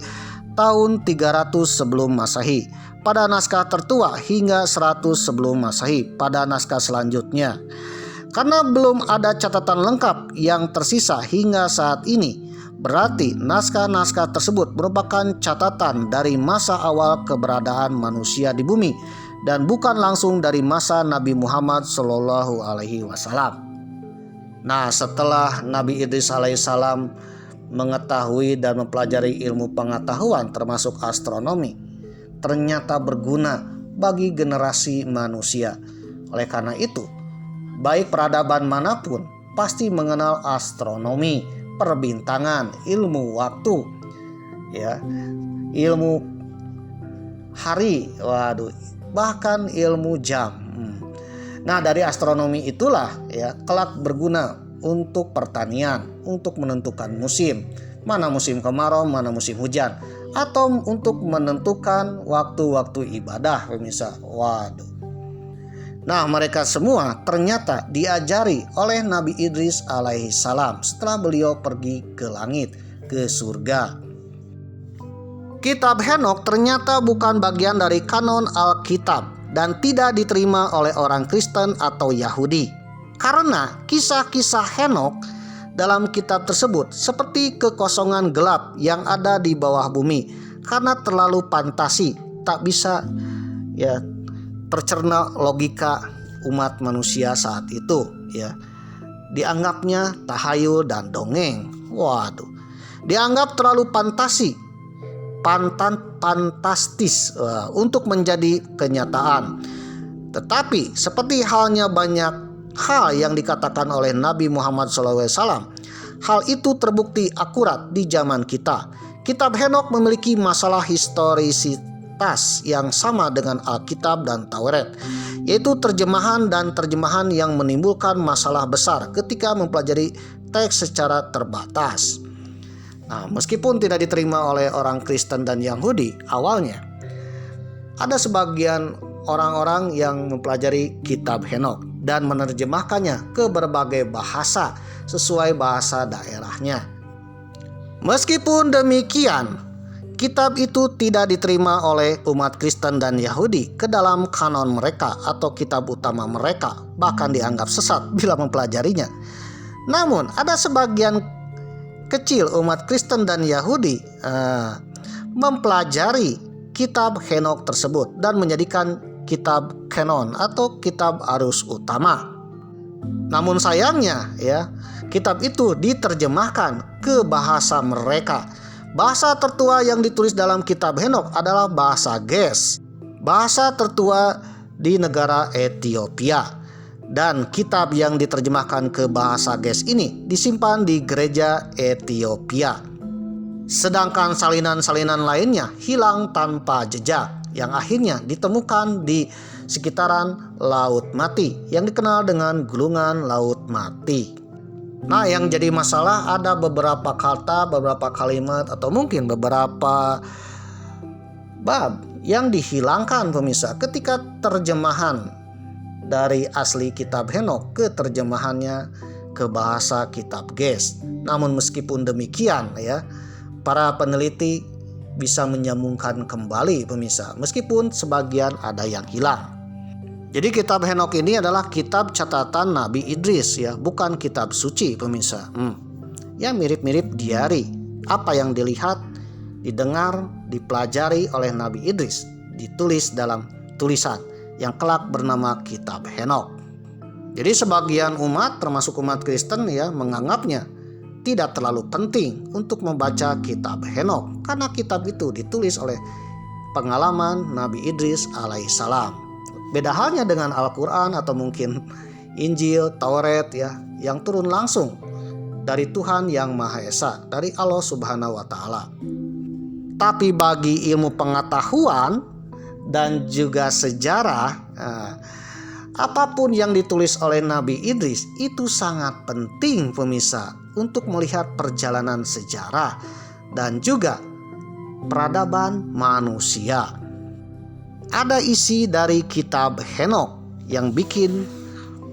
tahun 300 sebelum Masehi pada naskah tertua hingga 100 sebelum Masehi pada naskah selanjutnya. Karena belum ada catatan lengkap yang tersisa hingga saat ini, berarti naskah-naskah tersebut merupakan catatan dari masa awal keberadaan manusia di bumi dan bukan langsung dari masa Nabi Muhammad SAW. Nah, setelah Nabi Idris alaihissalam mengetahui dan mempelajari ilmu pengetahuan termasuk astronomi, ternyata berguna bagi generasi manusia. Oleh karena itu, baik peradaban manapun pasti mengenal astronomi, perbintangan, ilmu waktu, ilmu hari, bahkan ilmu jam. Nah, dari astronomi itulah kelak berguna untuk pertanian, untuk menentukan musim, mana musim kemarau, mana musim hujan, atau untuk menentukan waktu-waktu ibadah pemirsa. Nah, mereka semua ternyata diajari oleh Nabi Idris alaihissalam setelah beliau pergi ke langit, ke surga. Kitab Henokh ternyata bukan bagian dari kanon Alkitab dan tidak diterima oleh orang Kristen atau Yahudi. Karena kisah-kisah Henokh dalam kitab tersebut seperti kekosongan gelap yang ada di bawah bumi karena terlalu fantasi, tak bisa tercerna logika umat manusia saat itu. Dianggapnya tahayul dan dongeng. Dianggap terlalu fantastis untuk menjadi kenyataan. Tetapi seperti halnya banyak hal yang dikatakan oleh Nabi Muhammad SAW, hal itu terbukti akurat di zaman kita. Kitab Henokh memiliki masalah historisitas yang sama dengan Alkitab dan Taurat, yaitu terjemahan yang menimbulkan masalah besar ketika mempelajari teks secara terbatas. Nah, meskipun tidak diterima oleh orang Kristen dan Yahudi awalnya, ada sebagian orang-orang yang mempelajari kitab Henokh dan menerjemahkannya ke berbagai bahasa sesuai bahasa daerahnya. Meskipun demikian, kitab itu tidak diterima oleh umat Kristen dan Yahudi ke dalam kanon mereka atau kitab utama mereka, bahkan dianggap sesat bila mempelajarinya. Namun ada sebagian kecil umat Kristen dan Yahudi mempelajari kitab Henokh tersebut dan menjadikan kitab kanon atau kitab arus utama. Namun sayangnya ya, kitab itu diterjemahkan ke bahasa mereka. Bahasa tertua yang ditulis dalam kitab Henokh adalah bahasa Ges, bahasa tertua di negara Ethiopia. Dan kitab yang diterjemahkan ke bahasa Ges ini disimpan di gereja Ethiopia. Sedangkan salinan-salinan lainnya hilang tanpa jejak, yang akhirnya ditemukan di sekitaran Laut Mati yang dikenal dengan Gulungan Laut Mati. Nah, yang jadi masalah ada beberapa kata, beberapa kalimat, atau mungkin beberapa bab yang dihilangkan pemirsa ketika terjemahan dari asli kitab Henokh ke terjemahannya ke bahasa kitab Ges. Namun meskipun demikian ya, para peneliti bisa menyambungkan kembali pemirsa, meskipun sebagian ada yang hilang. Jadi kitab Henokh ini adalah kitab catatan Nabi Idris ya, bukan kitab suci pemirsa. Ya mirip-mirip diari. Apa yang dilihat, didengar, dipelajari oleh Nabi Idris ditulis dalam tulisan yang kelak bernama kitab Henokh. Jadi sebagian umat termasuk umat Kristen ya menganggapnya tidak terlalu penting untuk membaca kitab Henokh karena kitab itu ditulis oleh pengalaman Nabi Idris alaihissalam. Beda halnya dengan Al-Quran atau mungkin Injil, Taurat ya, yang turun langsung dari Tuhan yang Maha Esa, dari Allah Subhanahu wa Ta'ala. Tapi bagi ilmu pengetahuan dan juga sejarah, apapun yang ditulis oleh Nabi Idris itu sangat penting pemirsa untuk melihat perjalanan sejarah dan juga peradaban manusia. Ada isi dari kitab Henokh yang bikin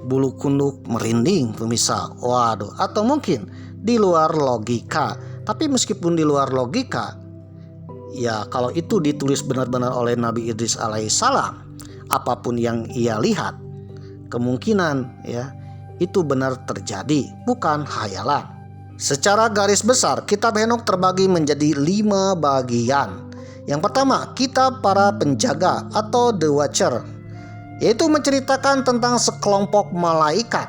bulu kuduk merinding pemirsa. Waduh, atau mungkin di luar logika. Tapi meskipun di luar logika, ya kalau itu ditulis benar-benar oleh Nabi Idris alaihissalam, apapun yang ia lihat, kemungkinan ya itu benar terjadi, bukan hayalan. Secara garis besar, kitab Henokh terbagi menjadi 5 bagian. Yang pertama, kitab para penjaga atau The Watcher, yaitu menceritakan tentang sekelompok malaikat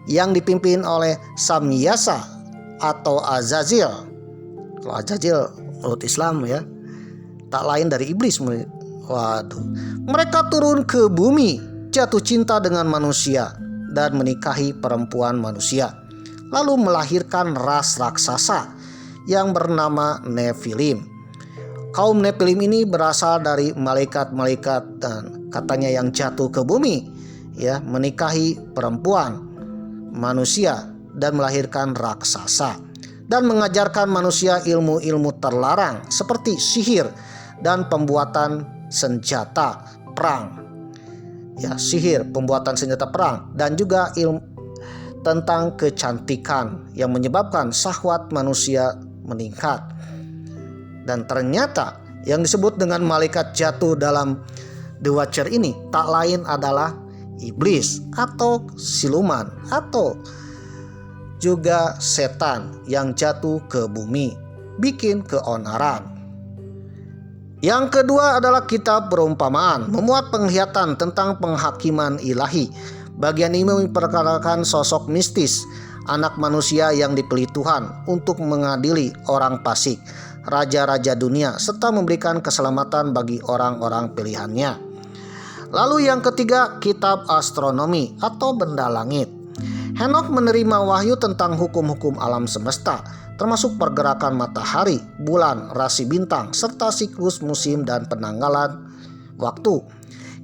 yang dipimpin oleh Samyasa atau Azazil. Kalau Azazil menurut Islam ya, tak lain dari iblis. Waduh, mereka turun ke bumi, jatuh cinta dengan manusia dan menikahi perempuan manusia, lalu melahirkan ras raksasa yang bernama Nephilim. Kaum Nephilim ini berasal dari malaikat-malaikat dan katanya yang jatuh ke bumi ya, menikahi perempuan manusia dan melahirkan raksasa dan mengajarkan manusia ilmu-ilmu terlarang seperti sihir dan pembuatan senjata perang. Ya, sihir, pembuatan senjata perang dan juga ilmu tentang kecantikan yang menyebabkan syahwat manusia meningkat. Dan ternyata yang disebut dengan malaikat jatuh dalam The Watcher ini tak lain adalah iblis atau siluman atau juga setan yang jatuh ke bumi, bikin keonaran. Yang kedua adalah kitab perumpamaan, memuat penglihatan tentang penghakiman ilahi. Bagian ini memperkenalkan sosok mistis, anak manusia yang dipilih Tuhan untuk mengadili orang fasik, raja-raja dunia, serta memberikan keselamatan bagi orang-orang pilihannya. Lalu yang ketiga, kitab astronomi atau benda langit. Henokh menerima wahyu tentang hukum-hukum alam semesta, termasuk pergerakan matahari, bulan, rasi bintang, serta siklus musim dan penanggalan waktu.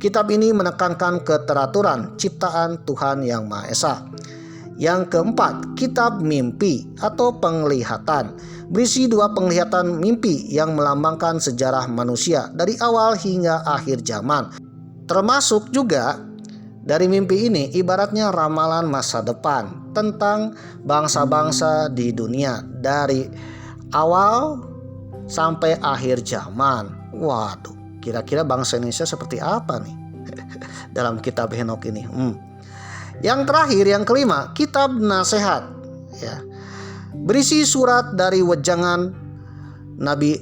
Kitab ini menekankan keteraturan ciptaan Tuhan yang Maha Esa. Yang keempat, kitab mimpi atau penglihatan, berisi 2 penglihatan mimpi yang melambangkan sejarah manusia dari awal hingga akhir zaman. Termasuk juga dari mimpi ini ibaratnya ramalan masa depan tentang bangsa-bangsa di dunia dari awal sampai akhir zaman. Waduh, kira-kira bangsa Indonesia seperti apa nih dalam kitab Henokh ini? Yang terakhir, yang kelima, kitab Nasihat, ya, berisi surat dari wejangan Nabi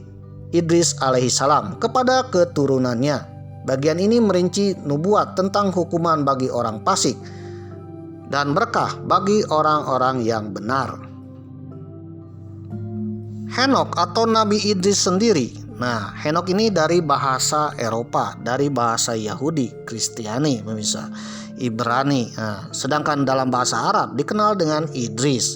Idris alaihissalam kepada keturunannya. Bagian ini merinci nubuat tentang hukuman bagi orang fasik dan berkah bagi orang-orang yang benar. Henokh atau Nabi Idris sendiri. Nah, Henokh ini dari bahasa Eropa, dari bahasa Yahudi, Kristiani, pemirsa, Ibrani. Nah, sedangkan dalam bahasa Arab dikenal dengan Idris.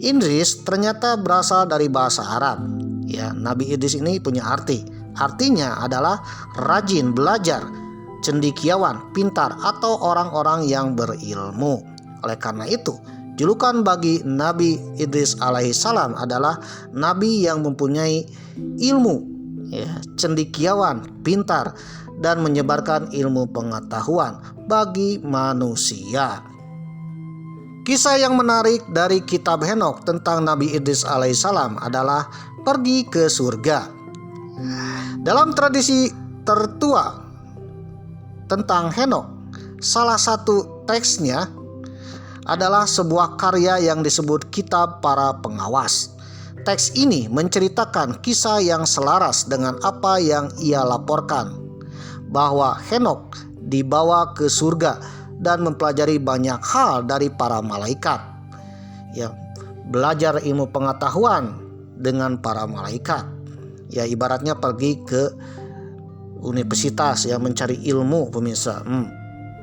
Idris ternyata berasal dari bahasa Arab. Ya, Nabi Idris ini punya arti. Artinya adalah rajin belajar, cendekiawan, pintar, atau orang-orang yang berilmu. Oleh karena itu, julukan bagi Nabi Idris alaihissalam adalah Nabi yang mempunyai ilmu, ya, cendekiawan, pintar, dan menyebarkan ilmu pengetahuan bagi manusia. Kisah yang menarik dari kitab Henokh tentang Nabi Idris alaihissalam adalah pergi ke surga. Dalam tradisi tertua tentang Henokh, salah satu teksnya adalah sebuah karya yang disebut Kitab Para Pengawas. Teks ini menceritakan kisah yang selaras dengan apa yang ia laporkan, bahwa Henokh dibawa ke surga dan mempelajari banyak hal dari para malaikat. Ya, belajar ilmu pengetahuan dengan para malaikat. Ya, ibaratnya pergi ke universitas, ya, mencari ilmu, pemirsa.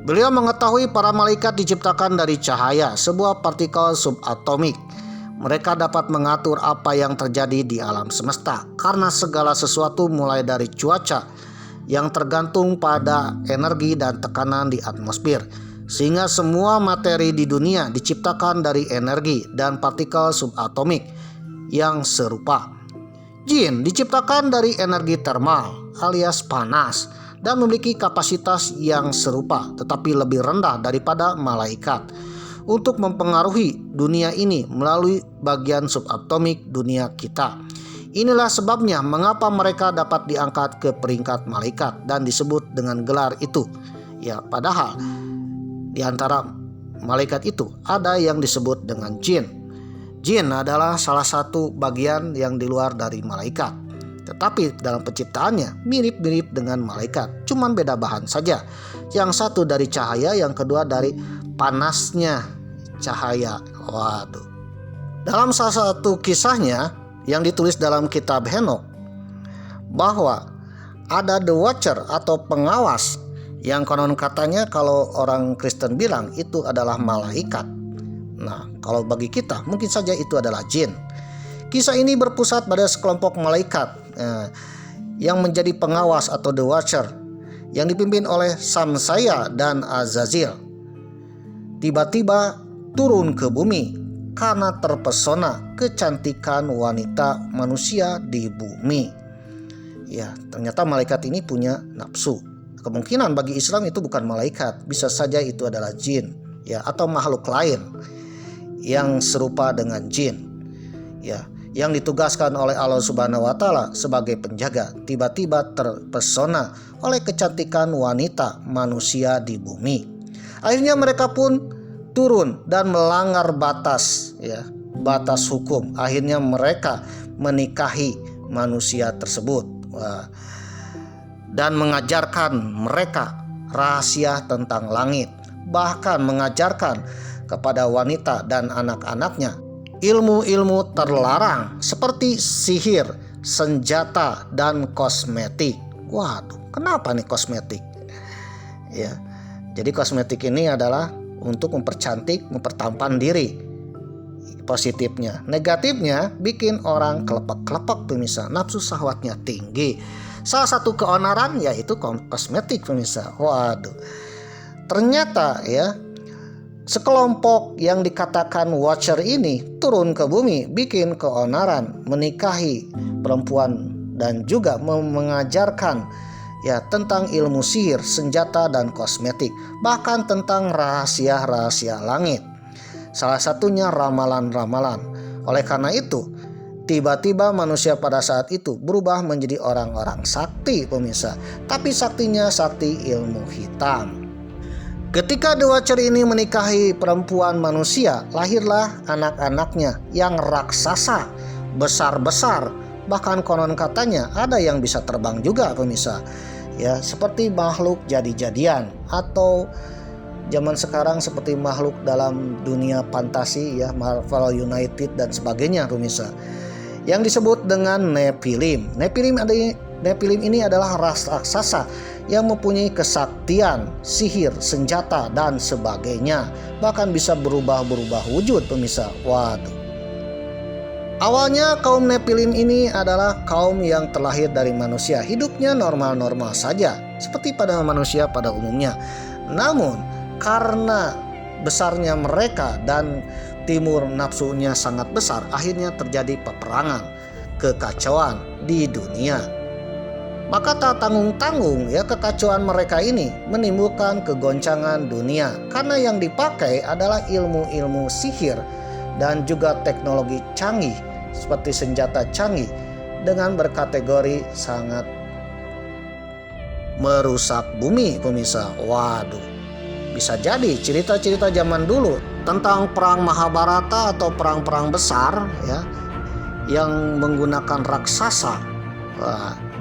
Beliau mengetahui para malaikat diciptakan dari cahaya, sebuah partikel subatomik. Mereka dapat mengatur apa yang terjadi di alam semesta, karena segala sesuatu mulai dari cuaca yang tergantung pada energi dan tekanan di atmosfer, sehingga semua materi di dunia diciptakan dari energi dan partikel subatomik yang serupa. Jin diciptakan dari energi termal alias panas dan memiliki kapasitas yang serupa tetapi lebih rendah daripada malaikat untuk mempengaruhi dunia ini melalui bagian subatomik dunia kita. Inilah sebabnya mengapa mereka dapat diangkat ke peringkat malaikat dan disebut dengan gelar itu. Ya, padahal di antara malaikat itu ada yang disebut dengan jin. Jin adalah salah satu bagian yang di luar dari malaikat. Tetapi dalam penciptaannya mirip-mirip dengan malaikat, cuman beda bahan saja. Yang satu dari cahaya, yang kedua dari panasnya cahaya. Waduh. Dalam salah satu kisahnya yang ditulis dalam kitab Henokh, bahwa ada the watcher atau pengawas yang konon katanya kalau orang Kristen bilang itu adalah malaikat. Nah, kalau bagi kita mungkin saja itu adalah jin. Kisah ini berpusat pada sekelompok malaikat yang menjadi pengawas atau the watcher yang dipimpin oleh Samsaya dan Azazil. Tiba-tiba turun ke bumi karena terpesona kecantikan wanita manusia di bumi. Ya, ternyata malaikat ini punya nafsu. Kemungkinan bagi Islam itu bukan malaikat, bisa saja itu adalah jin, ya, atau makhluk lain yang serupa dengan jin, ya, yang ditugaskan oleh Allah Subhanahu wa Ta'ala sebagai penjaga, tiba-tiba terpesona oleh kecantikan wanita manusia di bumi. Akhirnya mereka pun turun dan melanggar batas, ya, batas hukum. Akhirnya mereka menikahi manusia tersebut. Dan mengajarkan mereka rahasia tentang langit, bahkan mengajarkan kepada wanita dan anak-anaknya ilmu-ilmu terlarang seperti sihir, senjata, dan kosmetik. Waduh, kenapa nih kosmetik? Ya, jadi kosmetik ini adalah untuk mempercantik, mempertampan diri. Positifnya, negatifnya bikin orang kelepek-kelepek, pemirsa, nafsu syahwatnya tinggi. Salah satu keonaran yaitu kosmetik, pemirsa. Waduh, ternyata ya, sekelompok yang dikatakan watcher ini turun ke bumi, bikin keonaran, menikahi perempuan dan juga mengajarkan, ya, tentang ilmu sihir, senjata, dan kosmetik, bahkan tentang rahasia-rahasia langit. Salah satunya ramalan-ramalan. Oleh karena itu, Tiba-tiba manusia pada saat itu berubah menjadi orang-orang sakti pemirsa. Tapi saktinya sakti ilmu hitam. Ketika dua ceri ini menikahi perempuan manusia, lahirlah anak-anaknya yang raksasa, besar-besar. Bahkan konon katanya ada yang bisa terbang juga pemirsa. Ya, seperti makhluk jadi-jadian atau zaman sekarang seperti makhluk dalam dunia fantasi ya, Marvel United dan sebagainya pemirsa. Yang disebut dengan Nephilim. Nephilim ini adalah ras raksasa yang mempunyai kesaktian, sihir, senjata dan sebagainya. Bahkan bisa berubah-berubah wujud pemirsa. Waduh. Awalnya kaum Nephilim ini adalah kaum yang terlahir dari manusia. Hidupnya normal-normal saja seperti pada manusia pada umumnya. Namun karena besarnya mereka dan timur nafsunya sangat besar, akhirnya terjadi peperangan, kekacauan di dunia. Maka tak tanggung-tanggung ya kekacauan mereka ini menimbulkan kegoncangan dunia karena yang dipakai adalah ilmu-ilmu sihir dan juga teknologi canggih seperti senjata canggih dengan berkategori sangat merusak bumi pemirsa. Waduh. Bisa jadi cerita-cerita zaman dulu tentang perang Mahabharata atau perang-perang besar ya yang menggunakan raksasa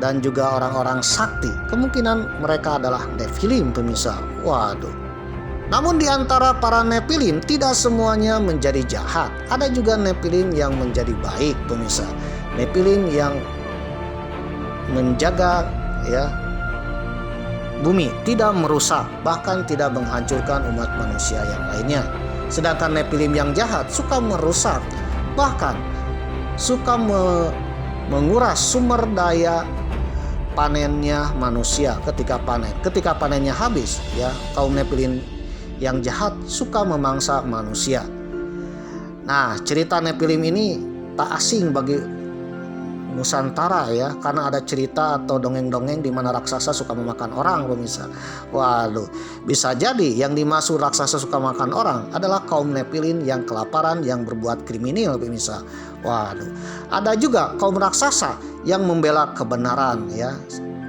dan juga orang-orang sakti, kemungkinan mereka adalah Nephilim pemirsa. Waduh. Namun di antara para Nephilim tidak semuanya menjadi jahat. Ada juga Nephilim yang menjadi baik pemirsa. Nephilim yang menjaga ya bumi, tidak merusak, bahkan tidak menghancurkan umat manusia yang lainnya. Sedangkan Nephilim yang jahat suka merusak, bahkan suka menguras sumber daya panennya manusia ketika panen. Ketika panennya habis, ya kaum Nephilim yang jahat suka memangsa manusia. Nah, cerita Nephilim ini tak asing bagi Nusantara ya, karena ada cerita atau dongeng-dongeng di mana raksasa suka memakan orang pemirsa. Waduh, bisa jadi yang dimaksud raksasa suka makan orang adalah kaum Nephilim yang kelaparan, yang berbuat kriminal pemirsa. Waduh, ada juga kaum raksasa yang membela kebenaran ya.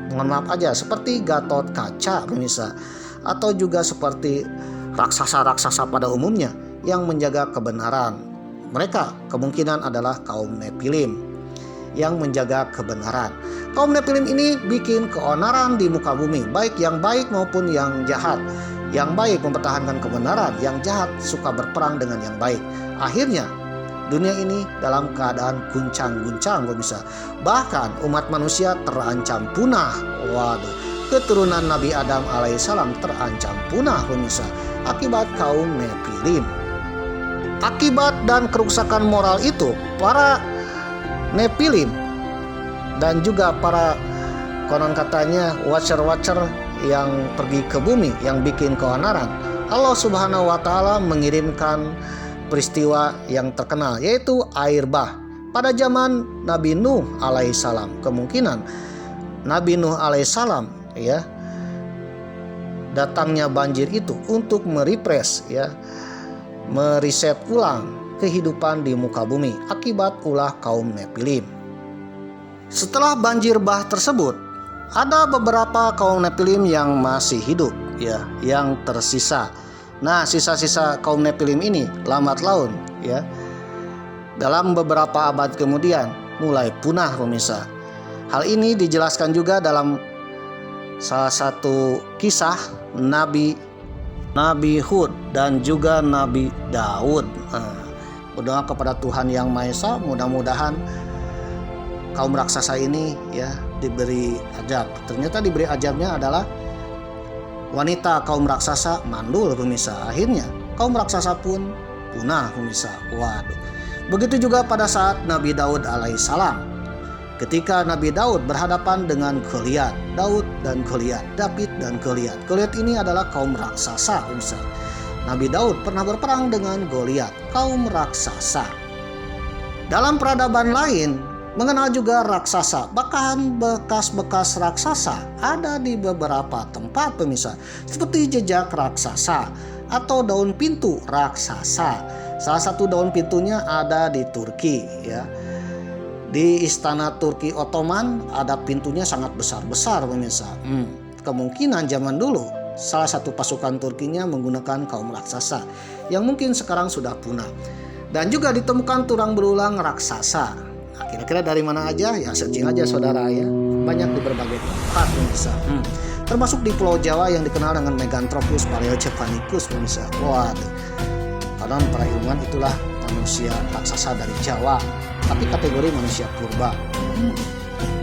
Mohon maaf aja, seperti Gatot Kaca pemirsa, atau juga seperti raksasa-raksasa pada umumnya yang menjaga kebenaran. Mereka kemungkinan adalah kaum Nephilim yang menjaga kebenaran. Kaum Nephilim ini bikin keonaran di muka bumi, baik yang baik maupun yang jahat. Yang baik mempertahankan kebenaran, yang jahat suka berperang dengan yang baik. Akhirnya dunia ini dalam keadaan guncang-guncang pemirsa. Bahkan umat manusia terancam punah. Waduh, keturunan Nabi Adam alaihissalam terancam punah pemirsa akibat kaum Nephilim. Akibat dan kerusakan moral itu, para Nephilim dan juga para konon katanya watcher-watcher yang pergi ke bumi yang bikin keonaran, Allah Subhanahu wa taala mengirimkan peristiwa yang terkenal yaitu air bah pada zaman Nabi Nuh alaihissalam. Kemungkinan Nabi Nuh alaihissalam ya datangnya banjir itu untuk merefresh ya, meriset ulang kehidupan di muka bumi akibat ulah kaum Nephilim. Setelah banjir bah tersebut, ada beberapa kaum Nephilim yang masih hidup ya, yang tersisa. Nah, sisa-sisa kaum Nephilim ini lambat laun ya, dalam beberapa abad kemudian mulai punah pemirsa. Hal ini dijelaskan juga dalam salah satu kisah Nabi Hud dan juga Nabi Daud. Berdoa kepada Tuhan Yang Maha Esa, mudah-mudahan kaum raksasa ini ya diberi azab. Ternyata diberi azabnya adalah wanita kaum raksasa mandul pemirsa. Akhirnya kaum raksasa pun punah pemirsa. Waduh. Begitu juga pada saat Nabi Daud alaihissalam. Ketika Nabi Daud berhadapan dengan Goliat, Daud dan Goliat, David dan Goliat. Goliat ini adalah kaum raksasa pemirsa. Nabi Daud pernah berperang dengan Goliat, kaum raksasa. Dalam peradaban lain mengenal juga raksasa, bahkan bekas-bekas raksasa ada di beberapa tempat pemirsa, seperti jejak raksasa atau daun pintu raksasa. Salah satu daun pintunya ada di Turki ya. Di istana Turki Ottoman ada pintunya sangat besar-besar pemirsa. Kemungkinan zaman dulu salah satu pasukan Turkinya menggunakan kaum raksasa yang mungkin sekarang sudah punah. Dan juga ditemukan tulang berulang raksasa. Nah, kira-kira dari mana aja? Ya searching aja saudara ya. Banyak di berbagai tempat pemirsa. Termasuk di Pulau Jawa yang dikenal dengan Meganthropus paleocephanicus pemirsa. Waduh. Karena para ilmuwan itulah manusia raksasa dari Jawa, tapi kategori manusia purba.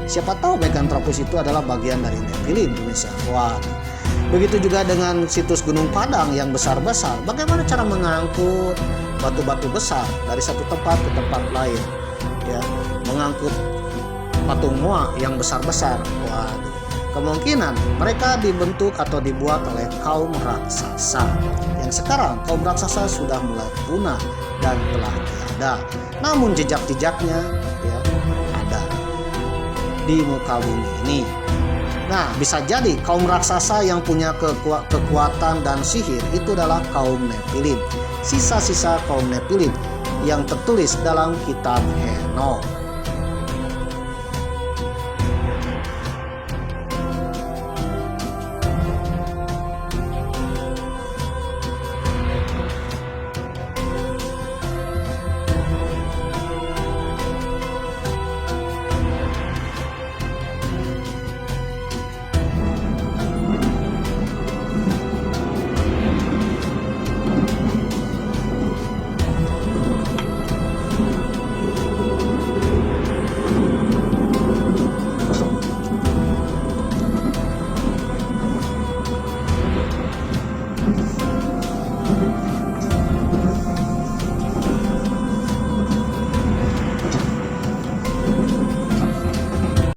Siapa tahu Meganthropus itu adalah bagian dari Nephilim pemirsa. Waduh. Begitu juga dengan situs Gunung Padang yang besar-besar. Bagaimana cara mengangkut batu-batu besar dari satu tempat ke tempat lain? Ya, mengangkut patung Moa yang besar-besar. Waduh. Kemungkinan mereka dibentuk atau dibuat oleh kaum raksasa. Yang sekarang kaum raksasa sudah mulai punah dan telah tiada. Namun jejak-jejaknya ya ada di muka bumi ini. Nah, bisa jadi kaum raksasa yang punya kekuatan dan sihir itu adalah kaum Nephilim. Sisa-sisa kaum Nephilim yang tertulis dalam kitab Henokh.